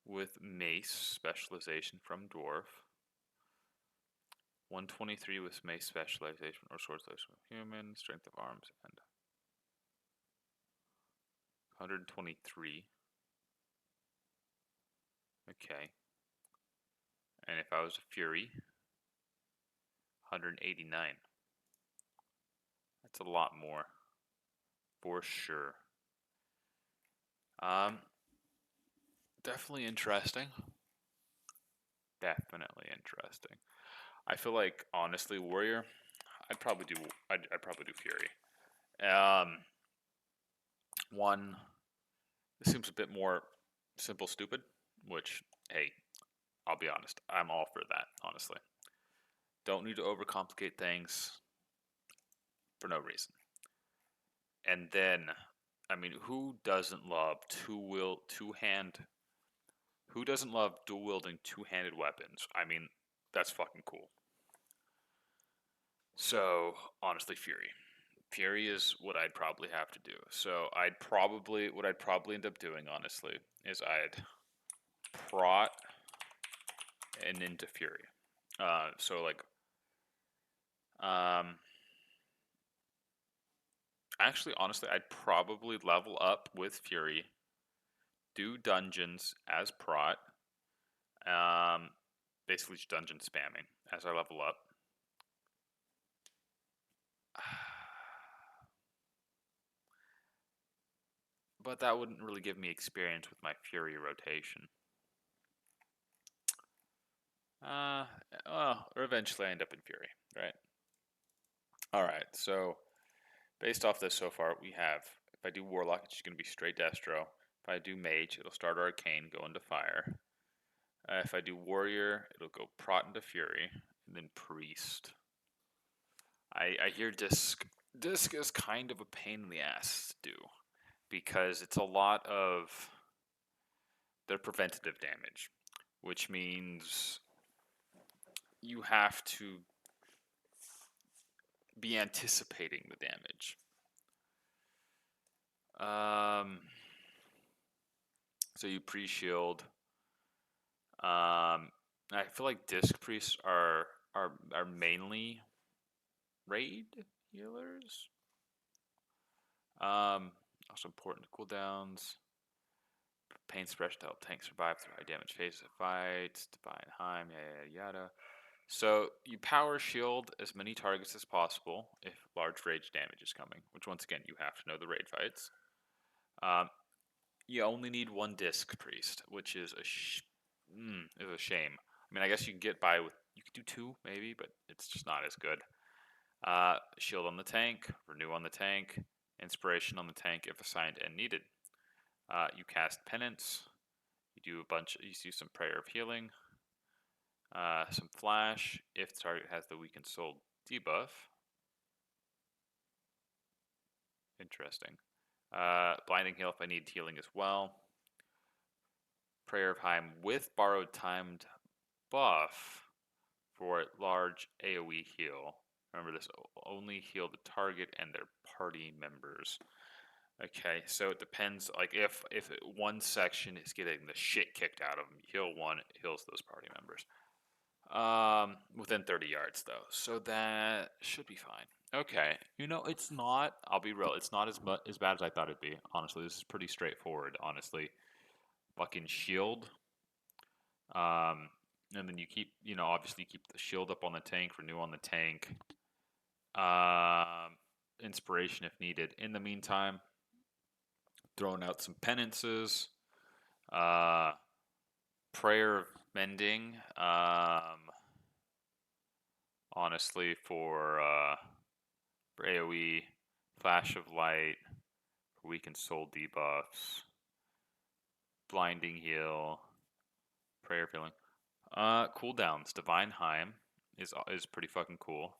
with mace specialization from dwarf. 123 with mace specialization or sword specialization from human. Strength of arms and 123. Okay. And if I was a fury, 189. That's a lot more. For sure. Um, definitely interesting. Definitely interesting. I feel like honestly, warrior, I'd probably do fury. Um, one, this seems a bit more simple, stupid. Which, hey, I'll be honest, I'm all for that. Honestly, don't need to overcomplicate things for no reason. And then, I mean, who doesn't love two hand? Who doesn't love dual wielding two-handed weapons? I mean, that's fucking cool. So honestly, Fury. Fury is what I'd probably have to do. So what I'd probably end up doing, honestly, is I'd prot and into Fury. So like, um, actually, honestly, I'd probably level up with Fury, do dungeons as prot, um, basically just dungeon spamming as I level up. But that wouldn't really give me experience with my Fury rotation. Well, or eventually I end up in Fury, right? Alright, so based off this so far, we have, if I do Warlock, it's just going to be straight Destro. If I do Mage, it'll start Arcane, go into Fire. If I do Warrior, it'll go Prot into Fury, and then Priest. I hear Disc. Disc is kind of a pain in the ass to do, because it's a lot of their preventative damage, which means you have to be anticipating the damage. So you pre-shield. I feel like disc priests are mainly raid healers. Also important cooldowns. Pain suppression to help tanks survive through high damage phases of fights. Divine Heim, yada. So you power shield as many targets as possible if large rage damage is coming, which once again you have to know the raid fights. You only need one disc priest, which is a shame. I mean, I guess you can get by with, you could do two maybe, but it's just not as good. Shield on the tank, renew on the tank, inspiration on the tank if assigned and needed. You cast penance. You do some prayer of healing. Some flash if the target has the weakened soul debuff. Interesting. Blinding heal if I need healing as well. Prayer of Heim with borrowed timed buff for large AoE heal. Remember, this only heal the target and their party members. Okay, so it depends. Like if one section is getting the shit kicked out of them, heal one, it heals those party members. Within 30 yards though, so that should be fine. Okay, it's not. I'll be real. It's not as bad as I thought it'd be. Honestly, this is pretty straightforward. Honestly, fucking shield. Um, and then you keep, obviously keep the shield up on the tank, renew on the tank. Inspiration if needed. In the meantime, Throwing out some penances. Uh, Prayer of Mending. Honestly, for AoE, Flash of Light, for weakened soul debuffs, Blinding Heal, Prayer of Healing. Cooldowns. Divine Heim is pretty fucking cool.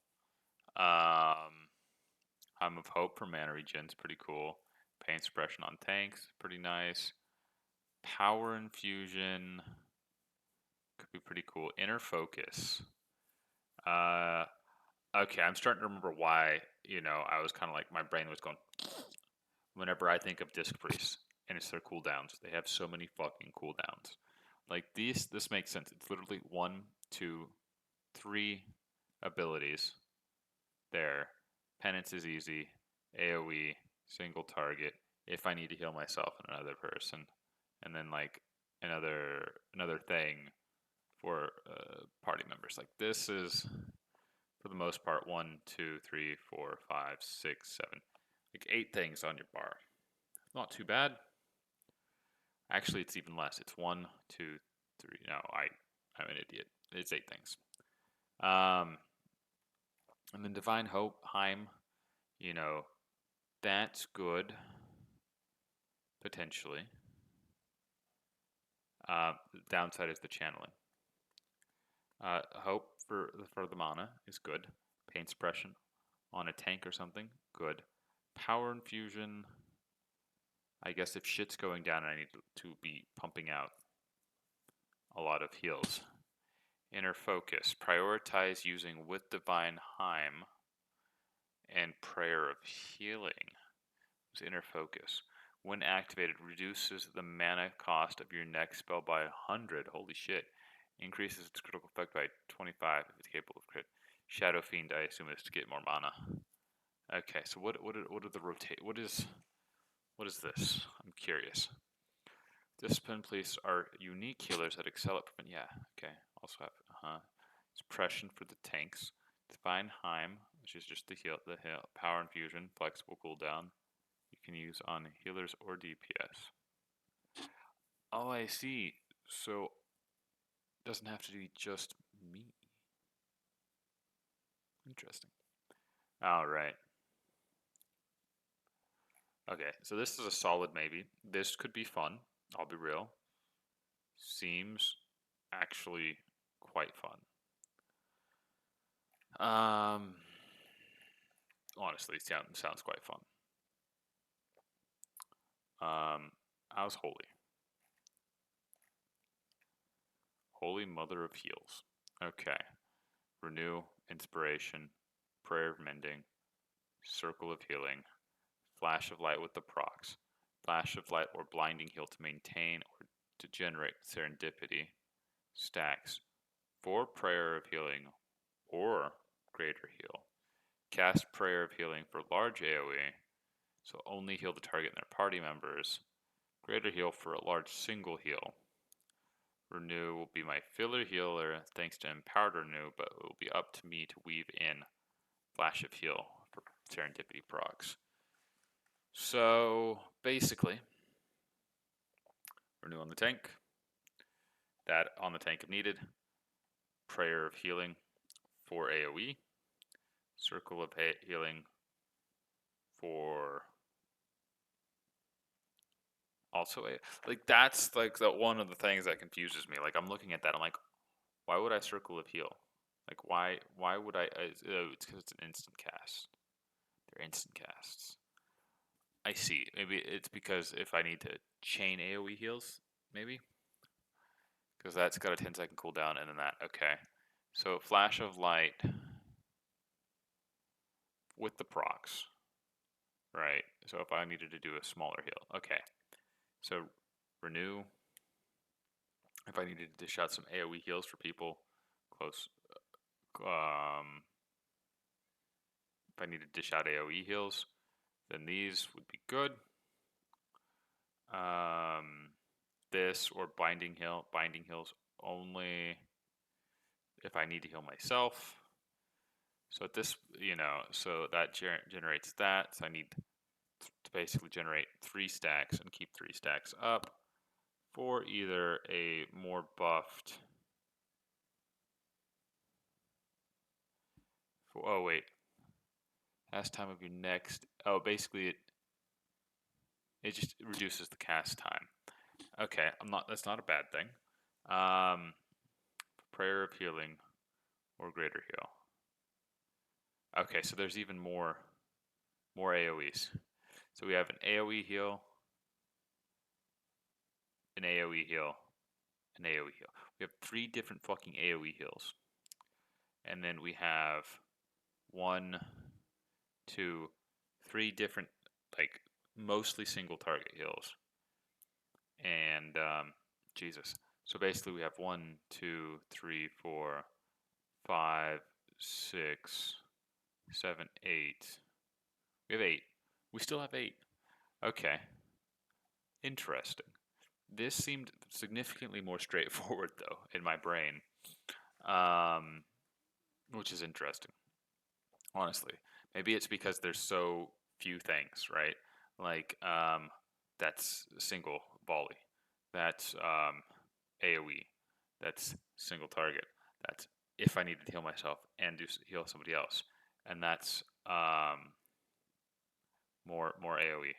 Hymn of Hope for mana regen's pretty cool. Pain suppression on tanks, pretty nice. Power Infusion could be pretty cool. Inner Focus. Okay, I'm starting to remember why, I was kind of like, my brain was going, whenever I think of Disc Priests, and it's their cooldowns. They have so many fucking cooldowns. Like, this makes sense. It's literally 1, 2, 3 abilities there. Penance is easy. AoE, single target. If I need to heal myself and another person, and then like another thing for party members. Like this is for the most part 1, 2, 3, 4, 5, 6, 7, like 8 things on your bar. Not too bad. Actually, it's even less. It's 1, 2, 3. No, I'm an idiot. It's 8 things. And then Divine Hope, Heim, that's good, potentially. The downside is the channeling. Hope for the mana is good. Pain suppression on a tank or something, good. Power Infusion, I guess if shit's going down and I need to be pumping out a lot of heals. Inner Focus, prioritize using with Divine Heim and Prayer of Healing. Inner Focus. When activated, reduces the mana cost of your next spell by 100. Holy shit. Increases its critical effect by 25 if it's capable of crit. Shadow Fiend, I assume, is to get more mana. Okay, so what are the rotate? What is this? I'm curious. Discipline Police are unique healers that excel at prevent. Yeah, okay. Also have suppression for the tanks. Divine Heim, which is just the heal. Power Infusion, flexible cooldown. You can use on healers or DPS. Oh, I see. So it doesn't have to be just me. Interesting. All right. Okay, so this is a solid maybe. This could be fun. I'll be real. Seems actually quite fun. Honestly, sounds quite fun. How's Holy? Holy Mother of Heals. Okay. Renew, Inspiration, Prayer of Mending, Circle of Healing, Flash of Light with the procs, Flash of Light or Blinding Heal to maintain or to generate Serendipity, stacks, 4 Prayer of Healing or Greater Heal. Cast Prayer of Healing for large AoE, so only heal the target and their party members. Greater Heal for a large single heal. Renew will be my filler healer thanks to Empowered Renew, but it will be up to me to weave in Flash of Heal for Serendipity procs. So basically, Renew on the tank, that on the tank if needed, Prayer of Healing for AoE, Circle of Healing for also like that's like the one of the things that confuses me. Like I'm looking at that, I'm like, why would I Circle of Heal? Like why would I? It's because it's an instant cast. They're instant casts. I see. Maybe it's because if I need to chain AoE heals, maybe because that's got a 10-second cooldown, and then that. Okay, so Flash of Light with the procs, right? So if I needed to do a smaller heal, okay. So Renew. If I needed to dish out some AoE heals for people close, if I needed to dish out AoE heals, then these would be good. This or Binding Heals only if I need to heal myself. So at this, so that generates that. So I need to basically generate 3 stacks and keep 3 stacks up for either a more buffed. Oh wait, cast time of your next. Oh, basically it just reduces the cast time. Okay, That's not a bad thing. Prayer of healing or greater heal. Okay, so there's even more AoEs. So we have an AoE heal, an AoE heal, an AoE heal. We have 3 different fucking AoE heals. And then we have 1, 2, 3 different, like, mostly single target heals. And, Jesus. So basically we have 1, 2, 3, 4, 5, 6, 7, 8. We have 8. We still have 8. Okay. Interesting. This seemed significantly more straightforward, though, in my brain, which is interesting, honestly. Maybe it's because there's so few things, right? Like, that's single volley. That's AoE. That's single target. That's if I needed to heal myself and heal somebody else. And that's more AoE.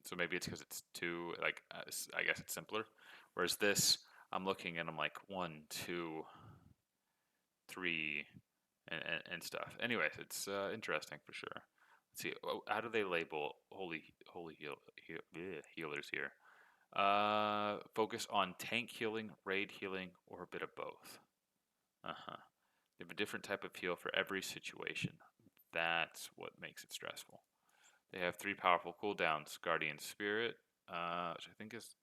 So maybe it's because it's too, like, I guess it's simpler. Whereas this, I'm looking and I'm like 1, 2, 3, and stuff. Anyways, it's interesting for sure. Let's see. How do they label holy healers here? Focus on tank healing, raid healing, or a bit of both. They have a different type of heal for every situation. That's what makes it stressful. They have 3 powerful cooldowns: Guardian Spirit, which I think is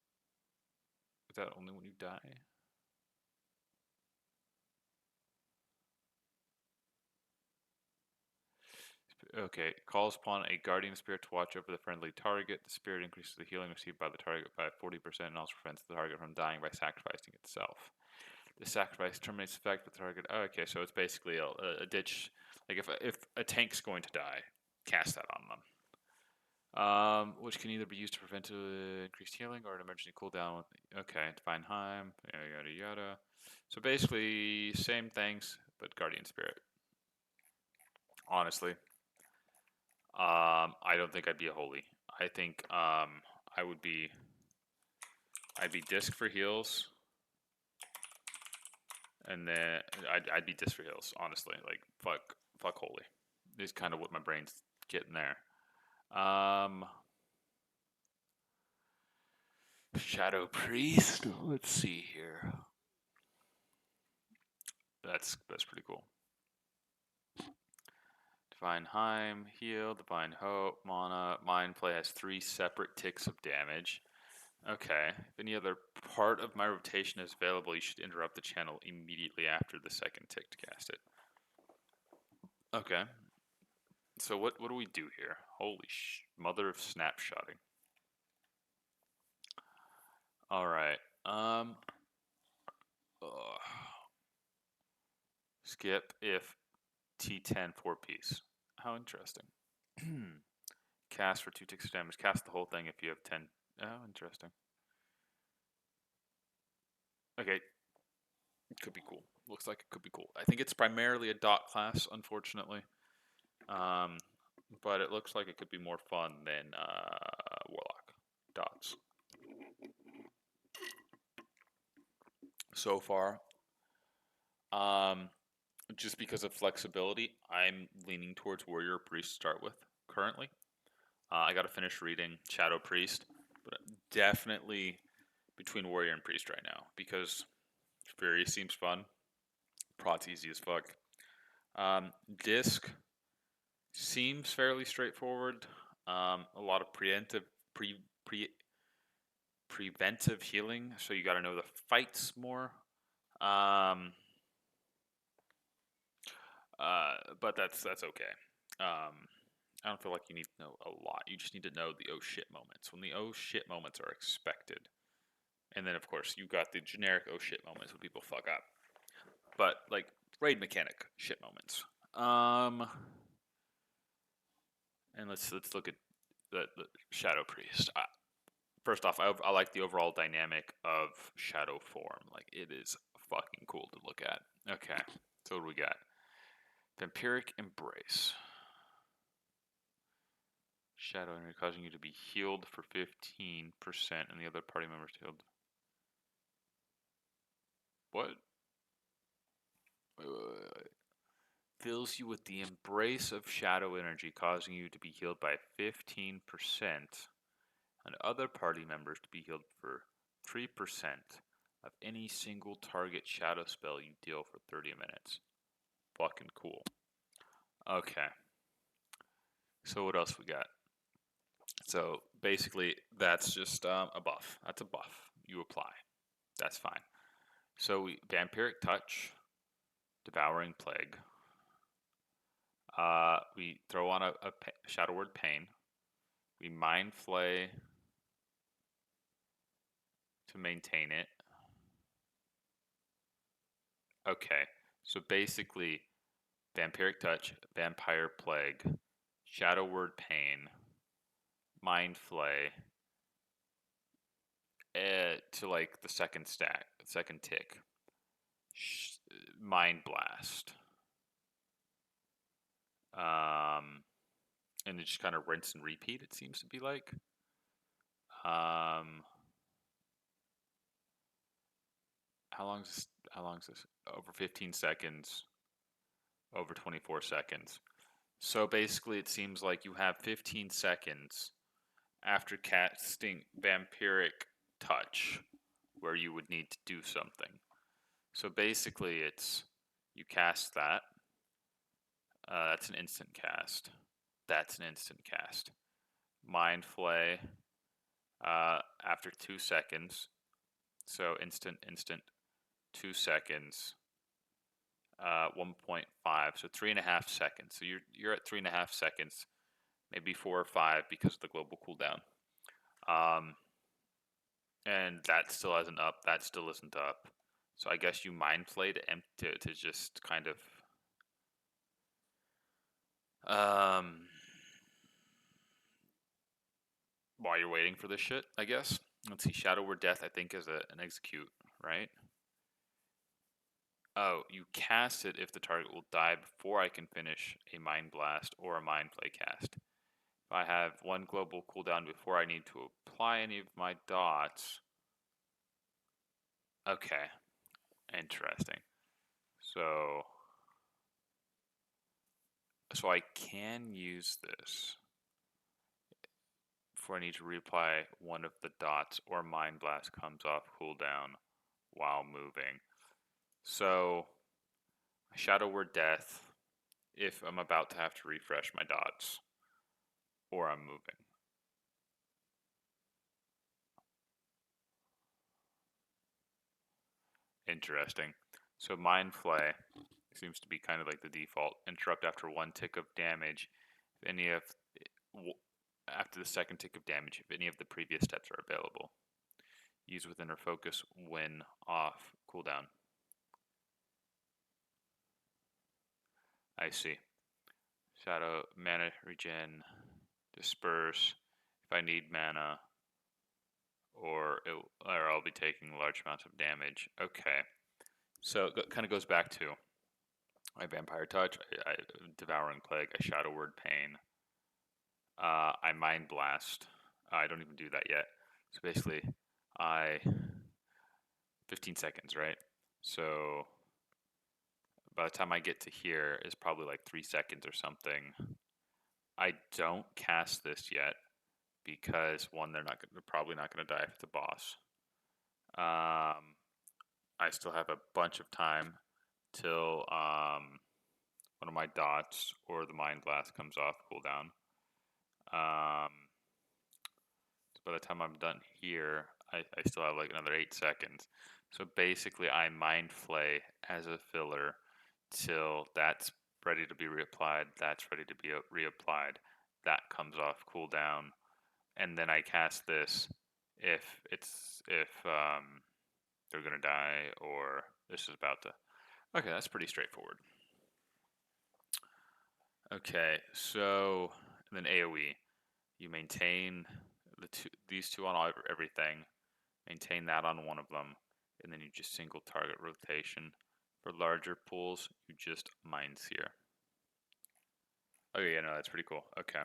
that only when you die? Okay, calls upon a Guardian Spirit to watch over the friendly target. The spirit increases the healing received by the target by 40% and also prevents the target from dying by sacrificing itself. The sacrifice terminates the effect of the target. Oh, okay, so it's basically a ditch. Like if a tank's going to die, cast that on them. Which can either be used to prevent increased healing or an emergency cooldown. Okay, Divine Heim, yada yada. So basically, same things, but Guardian Spirit. Honestly, I don't think I'd be a holy. I think I'd be disc for heals, and then I'd be disc for heals. Honestly, like fuck holy. Is kind of what my brain's getting there. Shadow Priest. Let's see here. That's pretty cool. Divine Heim, heal, Divine Hope, mana. Mind Play has 3 separate ticks of damage. Okay. If any other part of my rotation is available, you should interrupt the channel immediately after the second tick to cast it. Okay. So what do we do here? Holy mother of snapshotting. Alright. Skip if T10 4-piece. How interesting. Cast for 2 ticks of damage. Cast the whole thing if you have 10. Oh, interesting. Okay. Could be cool. Looks like it could be cool. I think it's primarily a dot class, unfortunately. But it looks like it could be more fun than Warlock dots. So far, just because of flexibility, I'm leaning towards Warrior Priest to start with currently. I got to finish reading Shadow Priest, but definitely between Warrior and Priest right now because Fury seems fun. Prot's easy as fuck. Disc seems fairly straightforward. A lot of preventive healing, so you got to know the fights more. But that's okay. I don't feel like you need to know a lot. You just need to know the oh shit moments. When the oh shit moments are expected. And then, of course, you got the generic oh shit moments when people fuck up. But, like, raid mechanic shit moments. And let's look at the Shadow Priest. First off, I like the overall dynamic of Shadow form. Like, it is fucking cool to look at. Okay, so what do we got? Vampiric Embrace. Shadow energy causing you to be healed for 15% and the other party members healed. What? Wait. Fills you with the embrace of shadow energy, causing you to be healed by 15%, and other party members to be healed for 3% of any single target shadow spell you deal for 30 minutes. Fucking cool. Okay. So what else we got? So basically, that's just a buff. That's a buff you apply. That's fine. So Vampiric Touch, Devouring Plague. We throw on a Shadow Word Pain. We Mind Flay to maintain it. Okay, so basically, Vampiric Touch, Vampire Plague, Shadow Word Pain, Mind Flay, to like the second tick, Mind Blast, and it just kind of rinse and repeat. It seems to be like, how long is this? How long is this? Over 15 seconds, over 24 seconds. So basically, it seems like you have 15 seconds after casting Vampiric Touch where you would need to do something. So basically, it's you cast that. That's an instant cast. That's an instant cast. Mind Flay after 2 seconds. So instant, 2 seconds. 1.5, so 3.5 seconds. So you're at 3.5 seconds, maybe 4 or 5 because of the global cooldown. And that still hasn't up. That still isn't up. So I guess you Mind Flay to just kind of while you're waiting for this shit, I guess. Let's see, Shadow Word Death I think is an execute, right? Oh, you cast it if the target will die before I can finish a Mind Blast or a Mind Flay cast. If I have 1 global cooldown before I need to apply any of my dots. Okay, interesting. So I can use this before I need to reapply one of the dots or Mind Blast comes off cooldown while moving. So Shadow Word Death if I'm about to have to refresh my dots or I'm moving. Interesting. So Mind Flay seems to be kind of like the default. Interrupt after 1 tick of damage. If any of after the second tick of damage, if any of the previous steps are available. Use with inner focus when off cooldown. I see. Shadow mana regen, disperse. If I need mana, or I'll be taking large amounts of damage. Okay, so it kind of goes back to my Vampire Touch, I Devouring Plague, I Shadow Word Pain, I Mind Blast. I don't even do that yet. So basically, 15 seconds, right? So by the time I get to here is probably like 3 seconds or something. I don't cast this yet because one, they're probably not gonna die if it's a boss. I still have a bunch of time till one of my dots or the Mind Blast comes off cooldown. So by the time I'm done here, I still have like another 8 seconds. So basically, I Mind Flay as a filler till that's ready to be reapplied. That's ready to be reapplied. That comes off cooldown, and then I cast this if they're gonna die or this is about to. Okay, that's pretty straightforward. Okay, so and then AoE. You maintain these two on everything, maintain that on one of them, and then you just single target rotation. For larger pools, you just Mind Seer. Okay, yeah, no, that's pretty cool. Okay.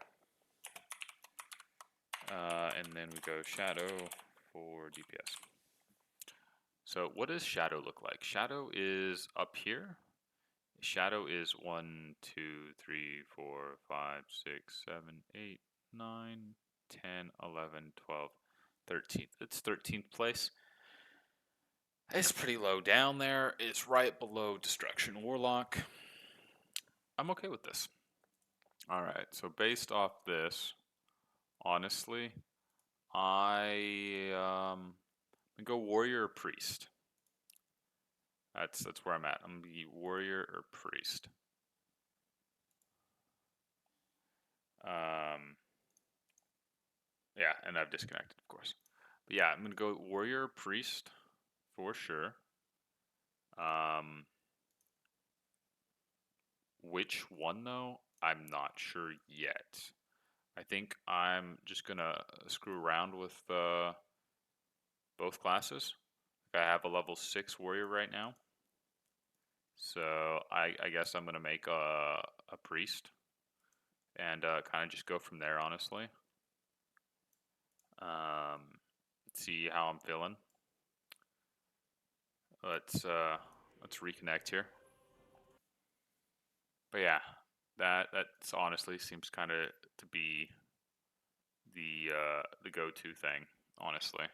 And then we go Shadow for DPS. So what does Shadow look like? Shadow is up here. Shadow is 1, 2, 3, 4, 5, 6, 7, 8, 9, 10, 11, 12, 13th. It's 13th place. It's pretty low down there. It's right below Destruction Warlock. I'm okay with this. Alright, so based off this, honestly, I go Warrior or Priest. That's where I'm at. I'm gonna be Warrior or Priest. Yeah, and I've disconnected, of course. But yeah, I'm gonna go Warrior or Priest for sure. Which one though? I'm not sure yet. I think I'm just gonna screw around with both classes. I have a level 6 warrior right now, so I guess I'm gonna make a priest and kind of just go from there. Honestly, see how I'm feeling. Let's reconnect here. But yeah, that's honestly seems kind of to be the go-to thing, honestly.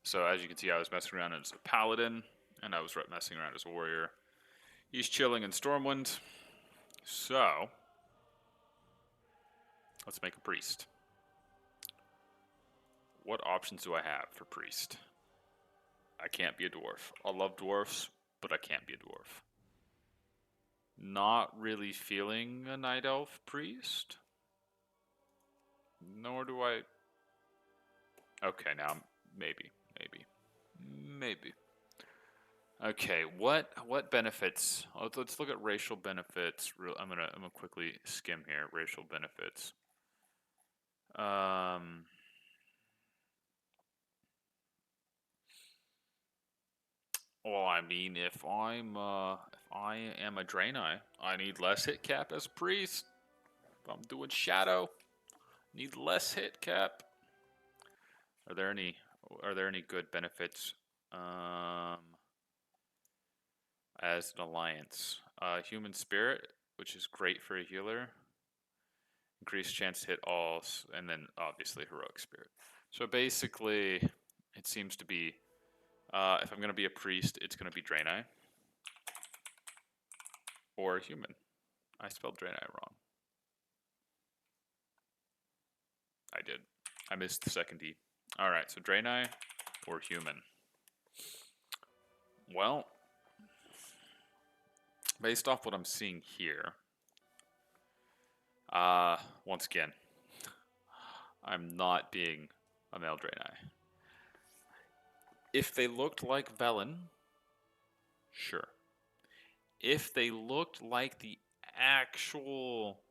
So as you can see, I was messing around as a paladin, and I was messing around as a warrior. He's chilling in Stormwind, so let's make a priest. What options do I have for priest? I can't be a dwarf. I love dwarfs, but I can't be a dwarf. Not really feeling a night elf priest. Nor do I. Okay, now maybe. Okay, what benefits? Let's look at racial benefits. I'm gonna quickly skim here. Racial benefits. Well, I mean, if I am a Draenei, I need less hit cap as a priest. If I'm doing Shadow, need less hit cap. Are there any good benefits as an alliance? Human Spirit, which is great for a healer. Increased chance to hit all, and then obviously Heroic Spirit. So basically, it seems to be, if I'm going to be a priest, it's going to be Draenei. Or human. I spelled Draenei wrong. I did. I missed the second D. Alright, so Draenei or human. Well, based off what I'm seeing here, once again, I'm not being a male Draenei. If they looked like Velen, sure. If they looked like the actual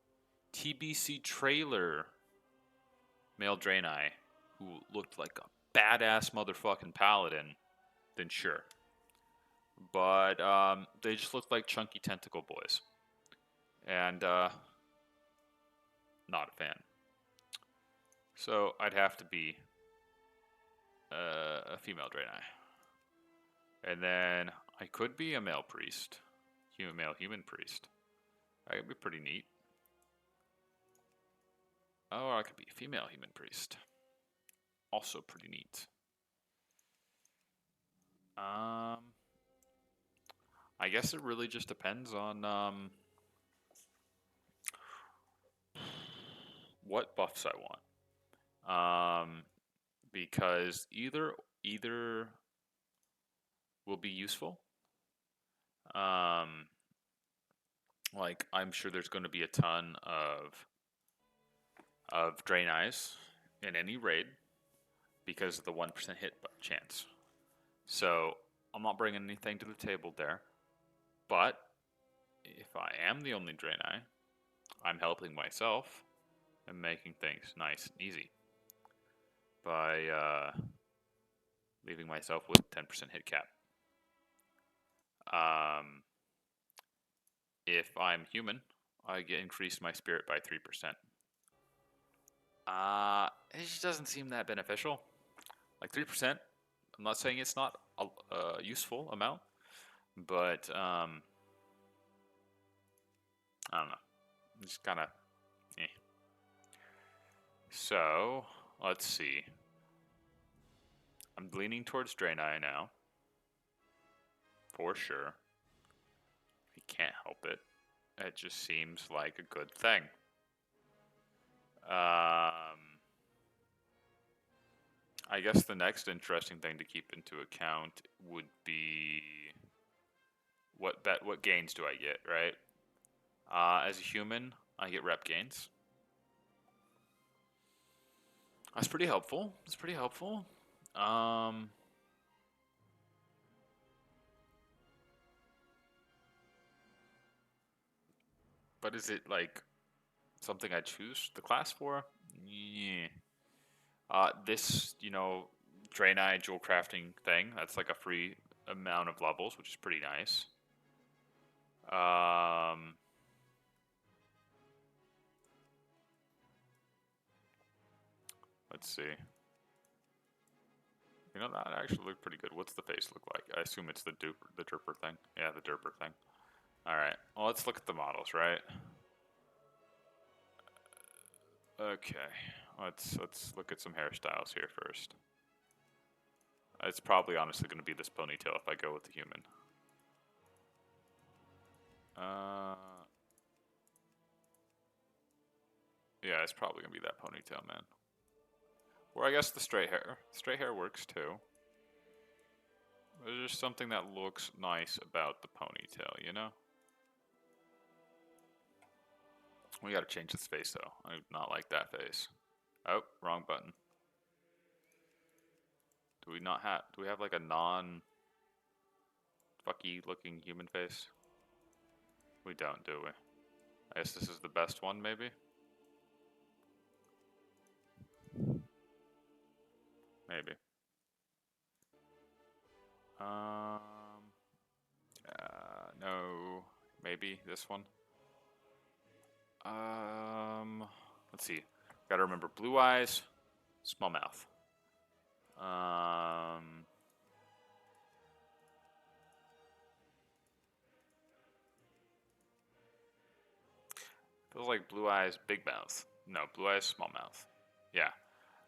TBC trailer male Draenei, who looked like a badass motherfucking paladin, then sure. But they just look like chunky tentacle boys. And not a fan. So I'd have to be a female Draenei. And then I could be a male priest. Male human priest. That would be pretty neat. Oh, I could be a female human priest. Also pretty neat. I guess it really just depends on what buffs I want. Because either will be useful. Like I'm sure there's going to be a ton of Draenei's in any raid because of the 1% hit chance. So I'm not bringing anything to the table there. But if I am the only Draenei, I'm helping myself. and making things nice and easy by leaving myself with 10% hit cap. If I'm human, I get increased my spirit by 3%. It just doesn't seem that beneficial. Like 3%, I'm not saying it's not a useful amount, but I don't know. It's kind of eh. So, let's see. I'm leaning towards Draenei now. For sure. I can't help it. It just seems like a good thing. I guess the next interesting thing to keep into account would be what gains do I get, right? As a human, I get rep gains. That's pretty helpful. That's pretty helpful. But is it like something I choose the class for? Yeah. This, Draenei jewel crafting thing, that's like a free amount of levels, which is pretty nice. Let's see. That actually looked pretty good. What's the face look like? I assume it's the derper thing. Yeah, the derper thing. All right. Well, let's look at the models, right? Okay. Let's look at some hairstyles here first. It's probably honestly going to be this ponytail if I go with the human. Yeah, it's probably going to be that ponytail, man. Or I guess the straight hair. Straight hair works too. There's just something that looks nice about the ponytail, you know? We gotta change this face though. I do not like that face. Oh, wrong button. Do we have like a non-fucky looking human face? We don't, do we? I guess this is the best one, maybe? Maybe. No. Maybe this one. Let's see. Gotta remember blue eyes, small mouth. Feels like blue eyes, big mouth. No, blue eyes, small mouth. Yeah.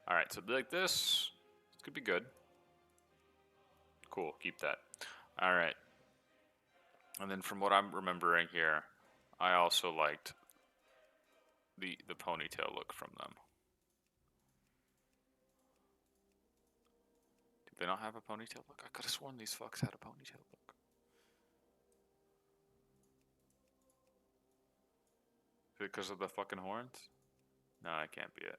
All right, so like this could be good. Cool, keep that. All right. And then from what I'm remembering here, I also liked the ponytail look from them. Do they not have a ponytail look? I could have sworn these fucks had a ponytail look. Is it because of the fucking horns? No, that can't be it.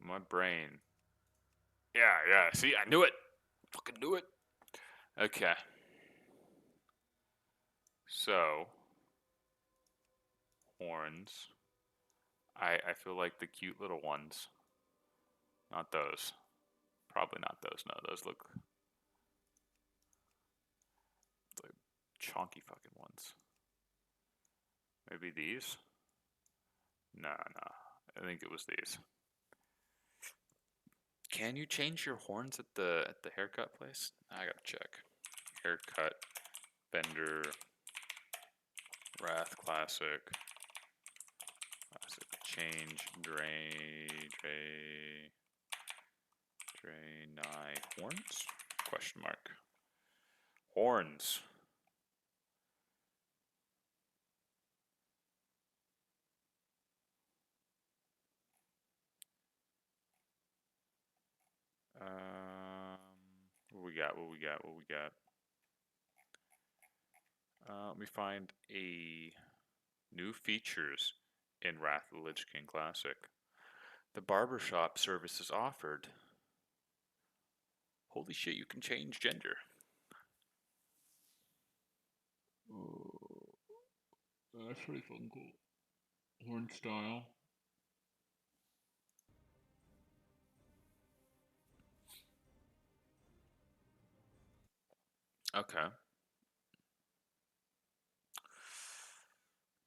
My brain. Yeah. See, I knew it. Fucking knew it. Okay. So, horns. I feel like the cute little ones. Not those. Probably not those. No, those look like chonky fucking ones. Maybe these? No. I think it was these. Can you change your horns at the haircut place? I gotta check. Haircut, Bender, Wrath Classic, change, Draenei horns? Question mark. Horns. What we got? Let me find a new features in Wrath of the Lich King Classic. The barbershop service is offered. Holy shit, you can change gender. That's pretty fucking cool. Horn style. Okay.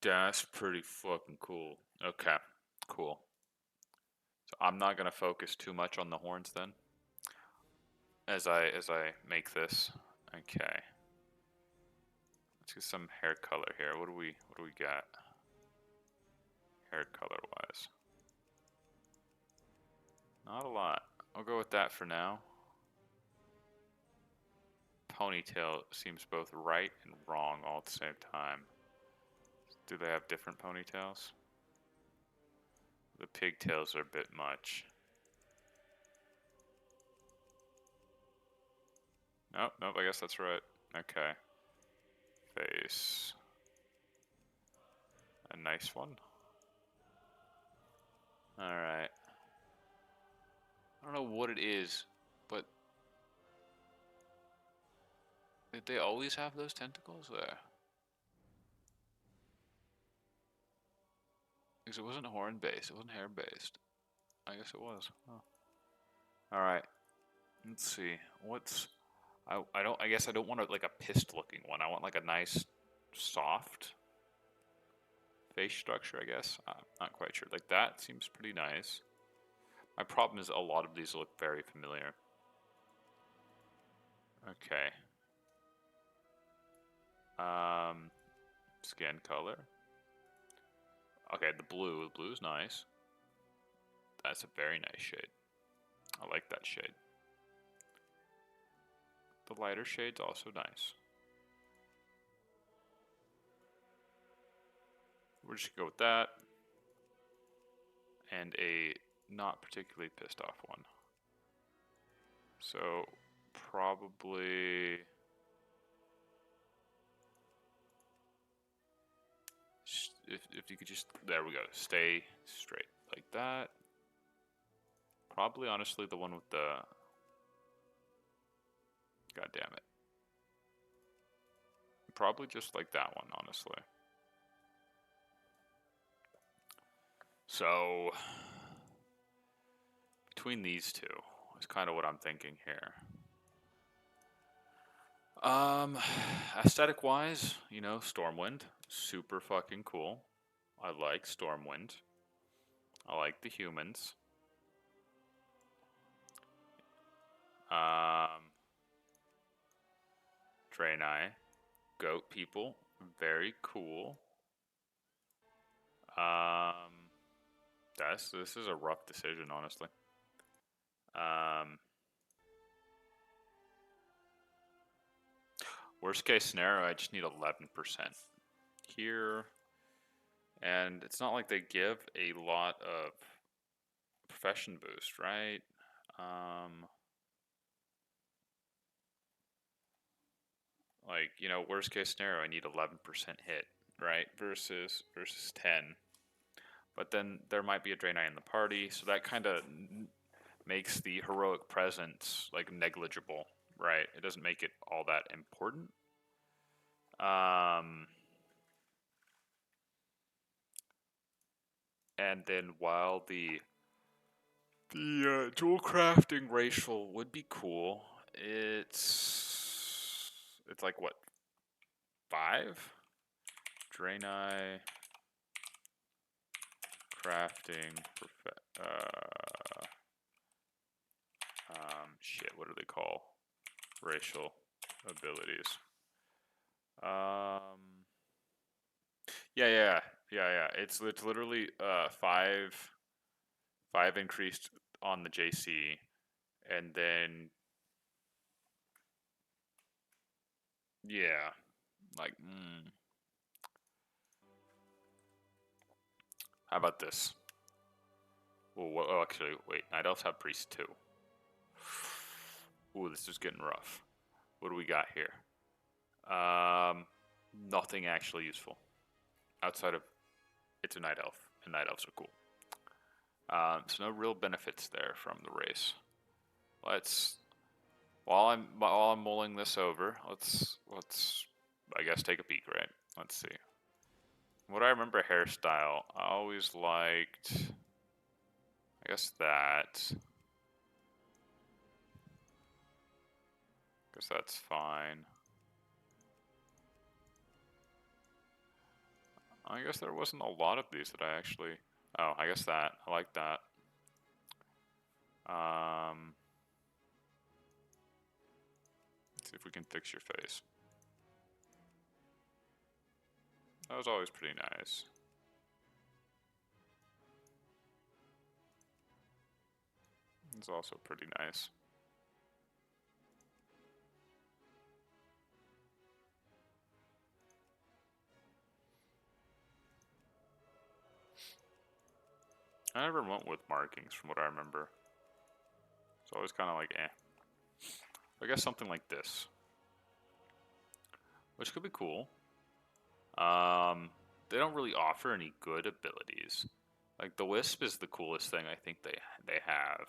That's pretty fucking cool. Okay. Cool. So I'm not gonna focus too much on the horns then, as I make this. Okay. Let's get some hair color here. What do we got? Hair color wise. Not a lot. I'll go with that for now. Ponytail seems both right and wrong all at the same time. Do they have different ponytails? The pigtails are a bit much. Nope, nope, I guess that's right. Okay. Face. A nice one. Alright. I don't know what it is, but did they always have those tentacles there? Because it wasn't horn based, it wasn't hair based. I guess it was. Oh. Alright. Let's see. I guess I don't want like a pissed looking one. I want like a nice soft face structure, I guess. I'm not quite sure. Like that seems pretty nice. My problem is a lot of these look very familiar. Okay. Skin color. Okay, the blue. The blue is nice. That's a very nice shade. I like that shade. The lighter shade's also nice. We're just gonna go with that. And a not particularly pissed off one. So, probably... If you could just... There we go. Stay straight. Like that. Probably, honestly, the one with the... God damn it. Probably just like that one, honestly. So, between these two is kind of what I'm thinking here. Aesthetic wise, you know, Stormwind, super fucking cool. I like Stormwind. I like the humans. Draenei, goat people, very cool. This is a rough decision, honestly. Worst case scenario, I just need 11% here. And it's not like they give a lot of profession boost, right? Like, you know, worst case scenario, I need 11% hit, right? Versus 10. But then there might be a Draenei in the party, so that kind of makes the heroic presence like negligible, right? It doesn't make it all that important. And then while the dual crafting racial would be cool, it's like what, 5? Draenei crafting shit, what do they call racial abilities? Yeah. It's literally 5 increased on the JC, and then yeah, like how about this? Oh, actually, wait. Night elves have priests too. Ooh, this is getting rough. What do we got here? Nothing actually useful outside of it's a night elf, and night elves are cool. So no real benefits there from the race. Let's while I'm mulling this over, let's I guess take a peek, right? Let's see. What I remember hairstyle, I always liked, I guess that. Guess that's fine. I guess there wasn't a lot of these that I actually. Oh, I guess that. I like that. Let's see if we can fix your face. That was always pretty nice. It's also pretty nice. I never went with markings from what I remember. It's always kind of like, eh. I guess something like this, which could be cool. They don't really offer any good abilities. Like the Wisp is the coolest thing I think they have.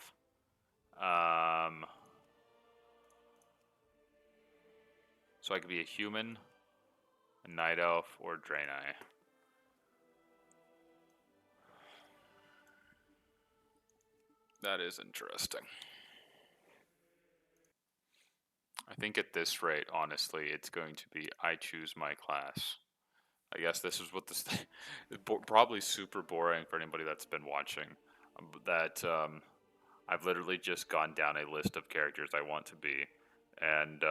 So I could be a human, a night elf, or Draenei. That is interesting. I think at this rate, honestly, it's going to be I choose my class. I guess this is what this probably super boring for anybody that's been watching. That I've literally just gone down a list of characters I want to be, and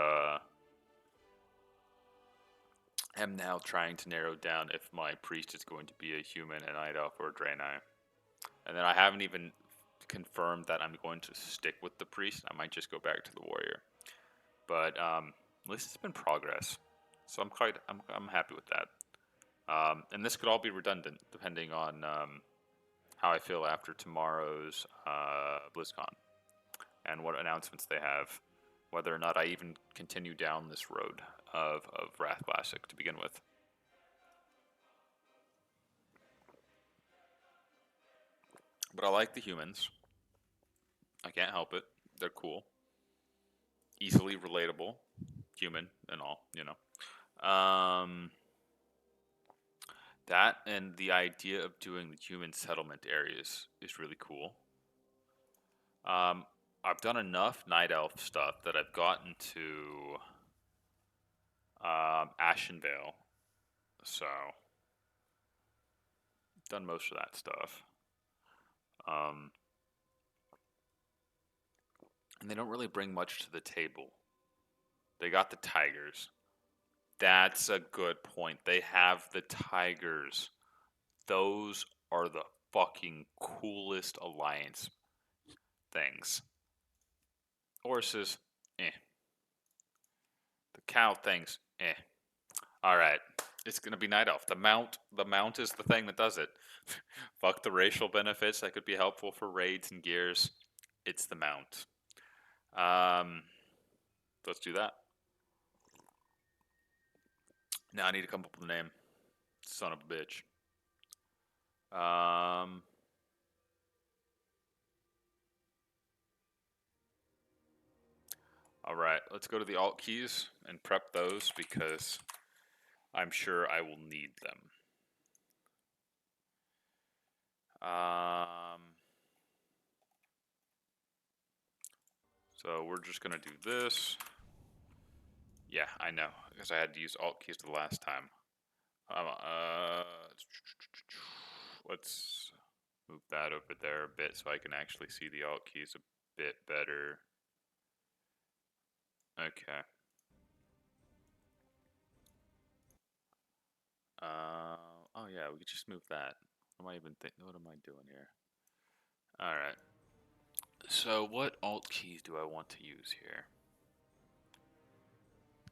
am now trying to narrow down if my priest is going to be a human, a night elf, or a Draenei. And then I haven't even confirmed that I'm going to stick with the priest. I might just go back to the warrior. But at least it's been progress, so I'm happy with that. And this could all be redundant depending on how I feel after tomorrow's BlizzCon and what announcements they have, whether or not I even continue down this road of Wrath Classic to begin with. But I like the humans. I can't help it. They're cool, easily relatable, human and all, you know. That and the idea of doing the human settlement areas is really cool. I've done enough Night Elf stuff that I've gotten to Ashenvale, so done most of that stuff. And they don't really bring much to the table. They got the tigers. That's a good point. They have the tigers. Those are the fucking coolest alliance things. Horses, eh. The cow things, eh. All right, it's gonna be Night Elf. The mount is the thing that does it. Fuck the racial benefits that could be helpful for raids and gears. It's the mount. Um, let's do that. Now I need to come up with a name. Son of a bitch. All right, let's go to the alt keys and prep those because I'm sure I will need them. So we're just gonna do this. Yeah, I know, because I had to use alt keys the last time. Let's move that over there a bit so I can actually see the alt keys a bit better. Okay. Oh yeah, we could just move that. What am I even thinking? What am I doing here? All right. So what alt keys do I want to use here?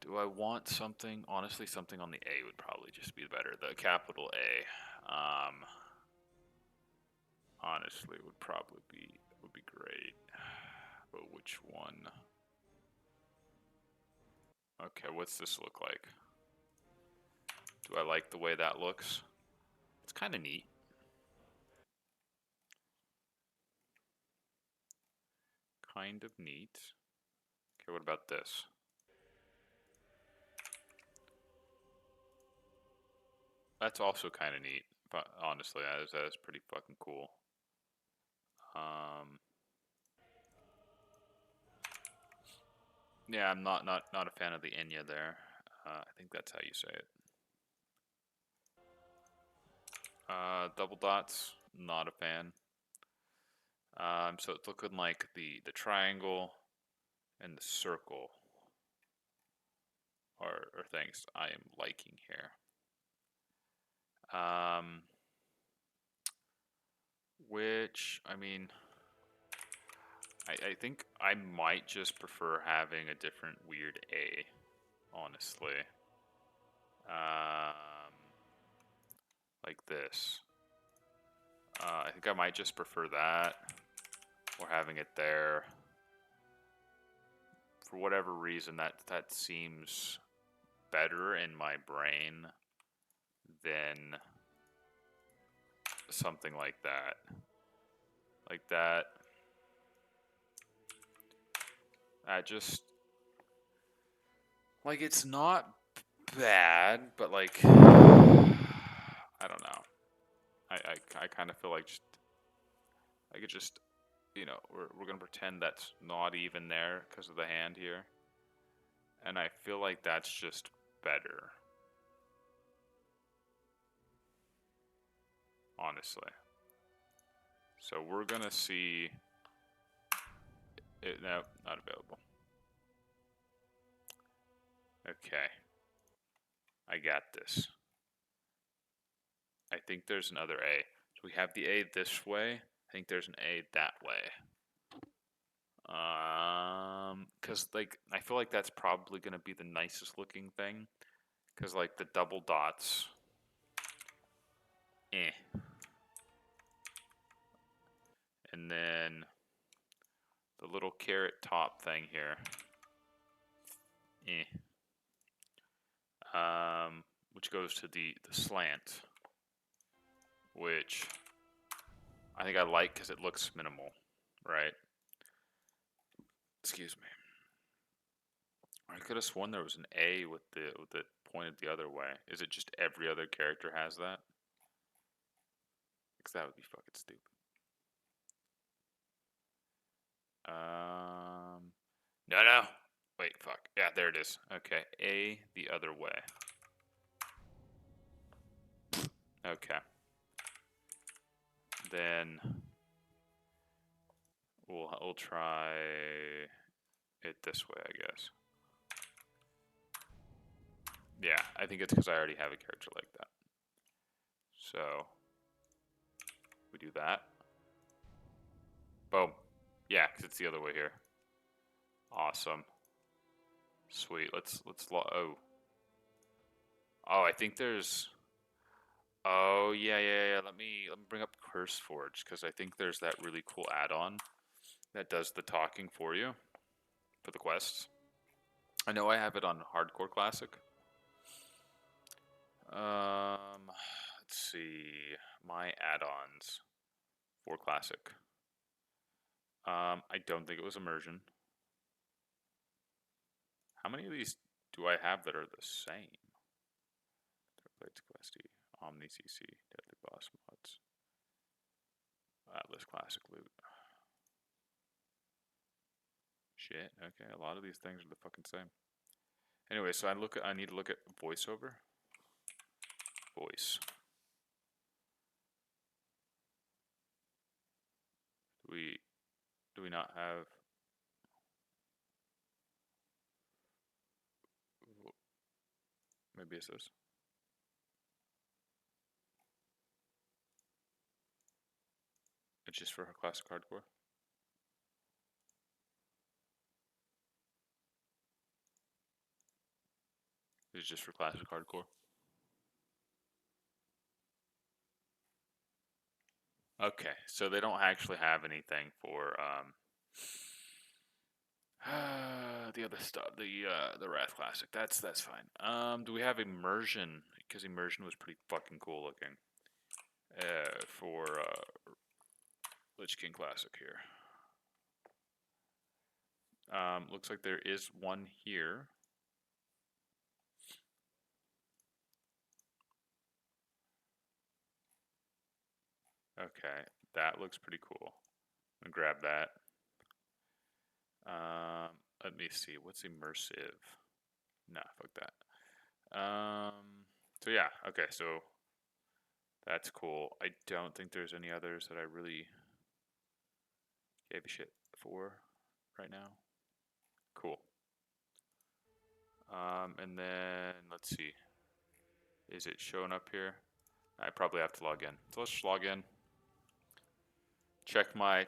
Do I want something? Honestly, something on the A would probably just be better. The capital A. Honestly, would be great. But which one? Okay, what's this look like? Do I like the way that looks? It's kind of neat. Kind of neat. Okay, what about this? that's also kind of neat. But honestly, that is pretty fucking cool. Um, yeah, I'm not a fan of the Enya there. I think that's how you say it. Double dots, not a fan. So it's looking like the triangle and the circle are things I am liking here. Which I mean, I think I might just prefer having a different weird A, honestly. Um, like this. I think I might just prefer that, or having it there. For whatever reason, that seems better in my brain than something like that. Like that. I just like it's not bad, but like I don't know. I kind of feel like just I could just we're gonna pretend that's not even there because of the hand here, and I feel like that's just better, honestly. So we're gonna see it. No, not available. Okay, I got this. I think there's another A. So we have the A this way. I think there's an A that way. Cause like I feel like that's probably gonna be the nicest looking thing. Cause like the double dots, eh. And then the little carrot top thing here, eh. Which goes to the slant, which I think I like because it looks minimal, right? Excuse me. I could have sworn there was an A with it pointed the other way. Is it just every other character has that? Because that would be fucking stupid. No. Wait, fuck. Yeah, there it is. Okay, A the other way. Okay. Then we'll try it this way, I guess. Yeah, I think it's because I already have a character like that. So we do that. Boom. Yeah, because it's the other way here. Awesome. Sweet. Oh. Oh, I think there's. Oh yeah. Let me bring up CurseForge because I think there's that really cool add-on that does the talking for you for the quests. I know I have it on Hardcore Classic. Let's see my add-ons for Classic. I don't think it was Immersion. How many of these do I have that are the same? Blades Questy, Omni CC, Deadly Boss Mods, Atlas Classic Loot. Shit. Okay, a lot of these things are the fucking same. Anyway, so I need to look at voiceover. Voice. Do we not have? Maybe it's this. It's just for Classic Hardcore. It's just for Classic Hardcore. Okay, so they don't actually have anything for the other stuff, the Wrath Classic. That's fine. Do we have Immersion? Because Immersion was pretty fucking cool looking. For Lich King Classic here. Looks like there is one here. Okay, that looks pretty cool. I'm gonna grab that. Let me see. What's immersive? Nah, fuck that. So yeah, okay, so that's cool. I don't think there's any others that I really gave a shit for right now. Cool. And then let's see. Is it showing up here? I probably have to log in. So let's just log in. Check my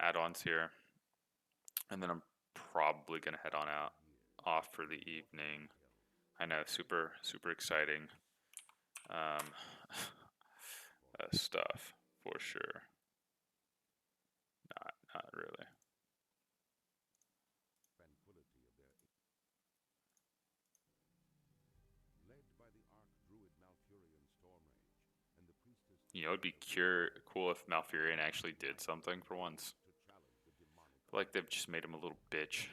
add-ons here, and then I'm probably gonna head on out off for the evening. I know, super exciting um, stuff for sure. Not really. You know, it'd be cool if Malfurion actually did something for once. I feel like they've just made him a little bitch.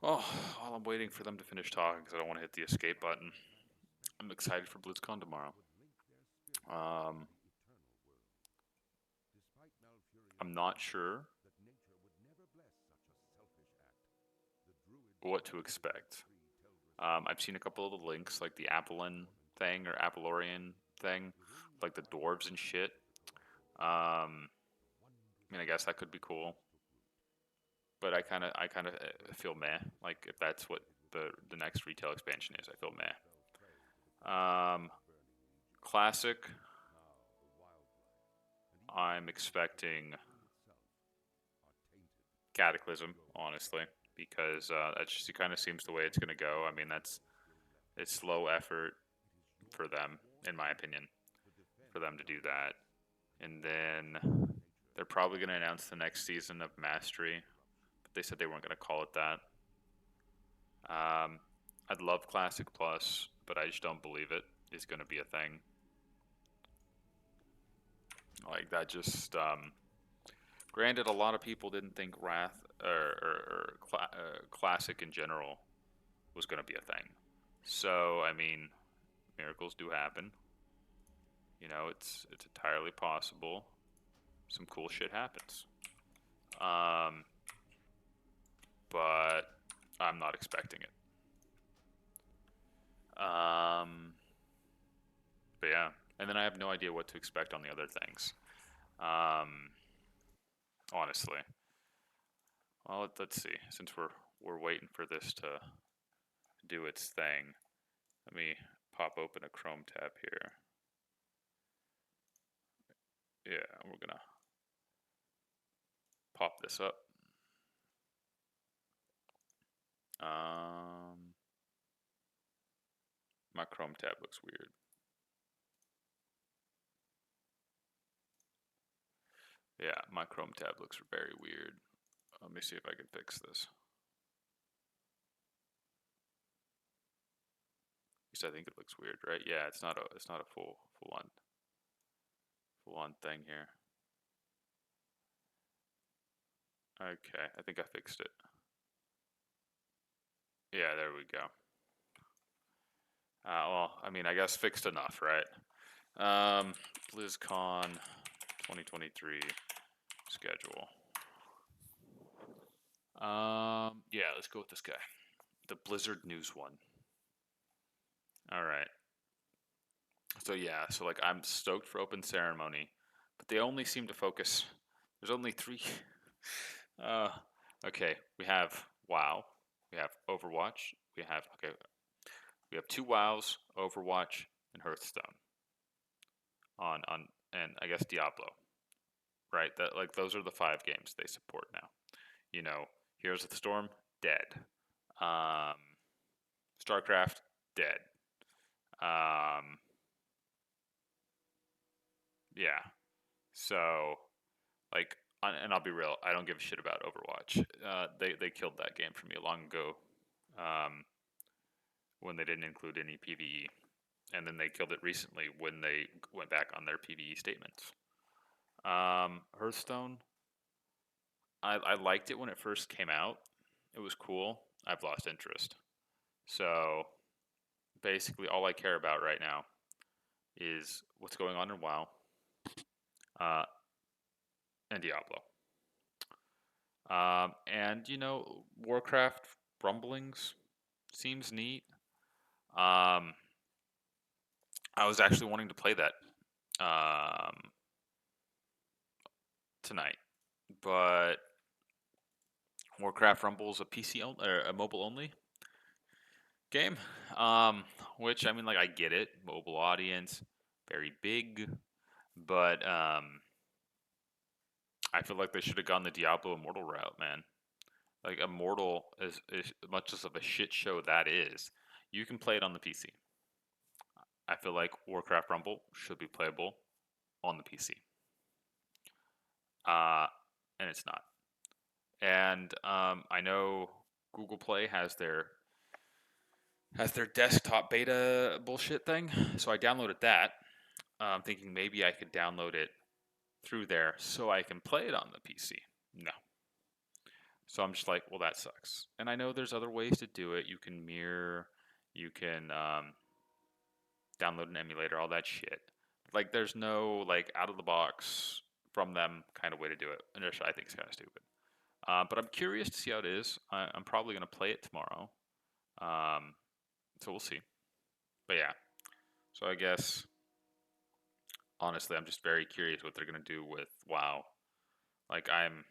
Oh, while I'm waiting for them to finish talking, because I don't want to hit the escape button, I'm excited for BlizzCon tomorrow. I'm not sure what to expect. I've seen a couple of the links, like the Apelin thing or Apelorian thing, like the dwarves and shit. I mean, I guess that could be cool, but I kind of feel meh. Like if that's what the next retail expansion is, I feel meh. Classic, I'm expecting Cataclysm, honestly, because that just kind of seems the way it's gonna go. I mean, it's low effort for them, in my opinion, for them to do that. And then they're probably going to announce the next season of Mastery, but they said they weren't going to call it that. I'd love Classic Plus, but I just don't believe it is going to be a thing. Like that just granted, a lot of people didn't think Wrath or Classic in general was going to be a thing. So I mean, miracles do happen. You know, it's entirely possible. Some cool shit happens. Um, but I'm not expecting it. But yeah, and then I have no idea what to expect on the other things. Um, honestly, well, let's see. Since we're waiting for this to do its thing, let me pop open a Chrome tab here. Yeah, we're gonna pop this up. My Chrome tab looks weird. Yeah, my Chrome tab looks very weird. Let me see if I can fix this. At least I think it looks weird, right? Yeah, it's not a full on thing here. Okay, I think I fixed it. Yeah, there we go. Well, I mean, I guess fixed enough, right? BlizzCon 2023 schedule. Yeah, let's go with this guy. The Blizzard News one. All right. So yeah, so like I'm stoked for Open Ceremony, but they only seem to focus. There's only three. Uh, okay, we have WoW, we have Overwatch, we have two WoWs, Overwatch, and Hearthstone. On and I guess Diablo, right? That like those are the five games they support now. You know, Heroes of the Storm, dead. Um, StarCraft, dead. Um, yeah. So, like, and I'll be real, I don't give a shit about Overwatch. They killed that game for me long ago, um, when they didn't include any PVE, and then they killed it recently when they went back on their PVE statements. Hearthstone, I liked it when it first came out. It was cool. I've lost interest. So basically, all I care about right now is what's going on in WoW uh, and Diablo. And Warcraft Rumblings seems neat. Um, I was actually wanting to play that um, tonight, but Warcraft Rumble's a PC or a mobile only game. Um, which I mean, like I get it, mobile audience, very big, but I feel like they should have gone the Diablo Immortal route, man. Like Immortal is as much as of a shit show that is, you can play it on the PC. I feel like Warcraft Rumble should be playable on the PC. Uh, and it's not. And I know Google Play has their desktop beta bullshit thing, so I downloaded that, thinking maybe I could download it through there so I can play it on the PC. No. So I'm just like, well, that sucks. And I know there's other ways to do it. You can mirror, you can download an emulator, all that shit. Like, there's no like out of the box from them kind of way to do it, and I think it's kind of stupid. But I'm curious to see how it is. I'm probably gonna play it tomorrow, um, so we'll see. But yeah, so I guess honestly, I'm just very curious what they're gonna do with WoW. Like, I'm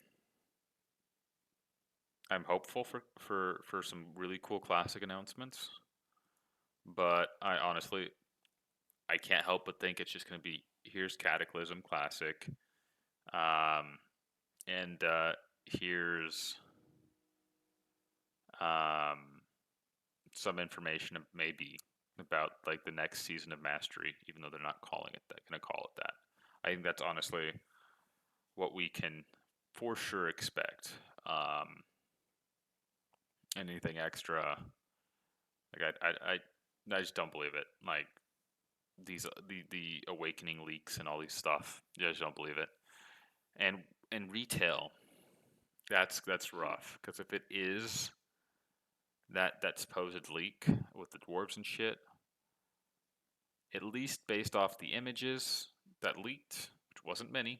hopeful for some really cool classic announcements, but I honestly I can't help but think it's just gonna be here's Cataclysm Classic, um, and here's um, some information maybe about like the next season of Mastery, even though they're not calling it that, gonna call it that. I think that's honestly what we can for sure expect. Um, Anything extra, like I just don't believe it. Like the awakening leaks and all these stuff, I just don't believe it. And in retail, that's rough because if it is that supposed leak with the dwarves and shit, at least based off the images that leaked, which wasn't many,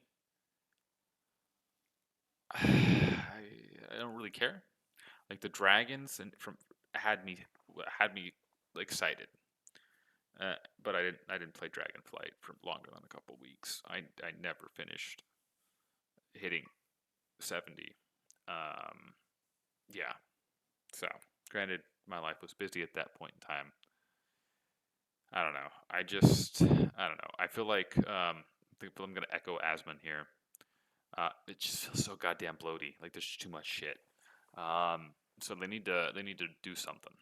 I don't really care. Like the dragons and from had me excited, but I didn't play Dragonflight for longer than a couple weeks. I never finished hitting 70. Um, yeah. So granted, my life was busy at that point in time. I don't know. I don't know. I feel like I'm gonna echo Asmon here. It just feels so goddamn bloaty. Like there's just too much shit. So they need to do something.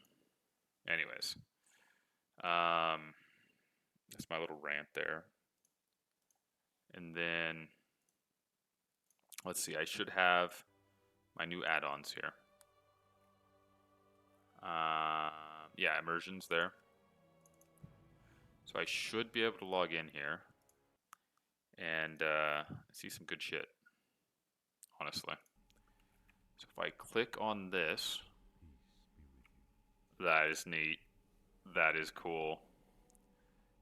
Anyways, um, that's my little rant there. And then let's see. I should have my new add-ons here. Yeah, immersions there. So I should be able to log in here and see some good shit. Honestly. So if I click on this, that is neat. That is cool.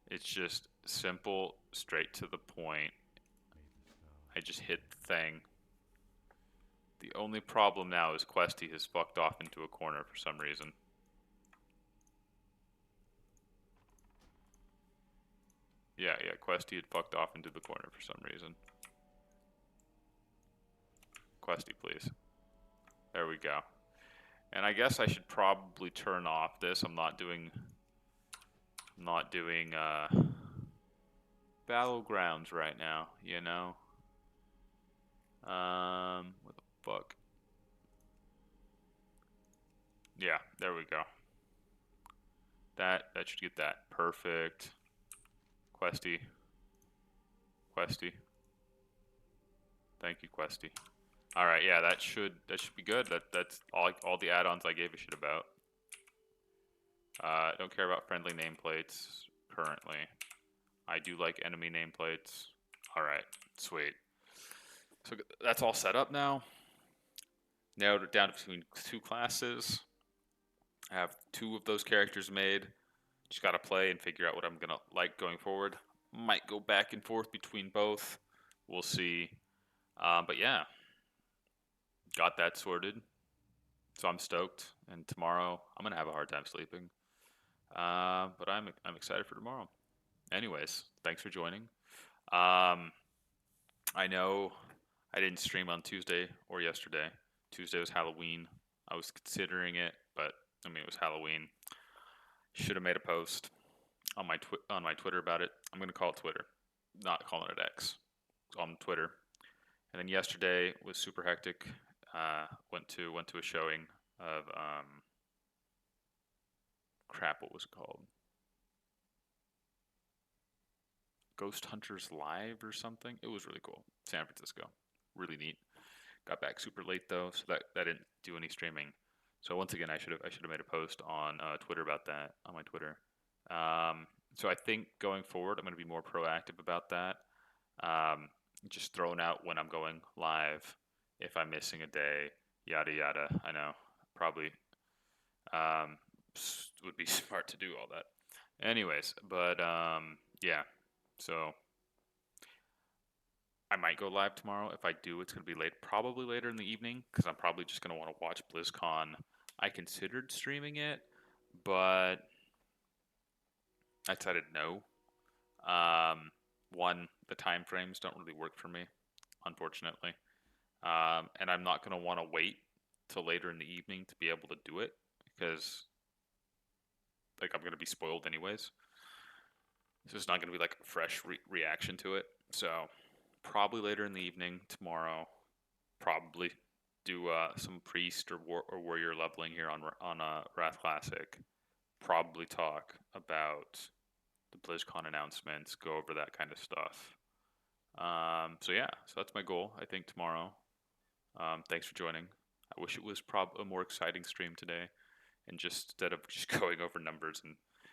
It's just simple, straight to the point. I just hit the thing. The only problem now is Questy has fucked off into a corner for some reason. Yeah, Questy had fucked off into the corner for some reason. Questy, please. There we go. And I guess I should probably turn off this. I'm not doing battlegrounds right now, you know. What the fuck? Yeah, there we go. That should get that perfect. Questy. Thank you, Questy. All right, yeah, that should be good. That's all the add-ons I gave a shit about. Don't care about friendly nameplates currently. I do like enemy nameplates. All right, sweet. So that's all set up now. Narrowed it down between two classes. I have two of those characters made. Just got to play and figure out what I'm gonna like going forward. Might go back and forth between both. We'll see. But yeah, got that sorted. So I'm stoked. And tomorrow I'm gonna have a hard time sleeping. But I'm excited for tomorrow. Anyways, thanks for joining. Um, I know I didn't stream on Tuesday or yesterday. Tuesday was Halloween. I was considering it, but I mean it was Halloween. Should have made a post on my Twitter about it. I'm gonna call it Twitter, not calling it X. It's on Twitter. And then yesterday was super hectic. Went to a showing of crap. What was it called? Ghost Hunters Live or something. It was really cool. San Francisco, really neat. Got back super late though, so that didn't do any streaming. So once again, I should have made a post on Twitter about that on my Twitter. So I think going forward, I'm going to be more proactive about that. Um, just throwing out when I'm going live, if I'm missing a day, yada yada. I know probably um, would be smart to do all that. Anyways, but yeah. So I might go live tomorrow. If I do, it's gonna be late, probably later in the evening, because I'm probably just gonna want to watch BlizzCon. I considered streaming it, but I decided no. Um, One, the time frames don't really work for me, unfortunately. And I'm not gonna want to wait till later in the evening to be able to do it, because like I'm gonna be spoiled anyways. So it's not gonna be like a fresh reaction to it. So probably later in the evening tomorrow. Probably do some priest or warrior leveling here on Wrath Classic. Probably talk about the BlizzCon announcements, go over that kind of stuff. So yeah, so that's my goal. I think tomorrow. Thanks for joining. I wish it was a more exciting stream today, and just instead of just going over numbers and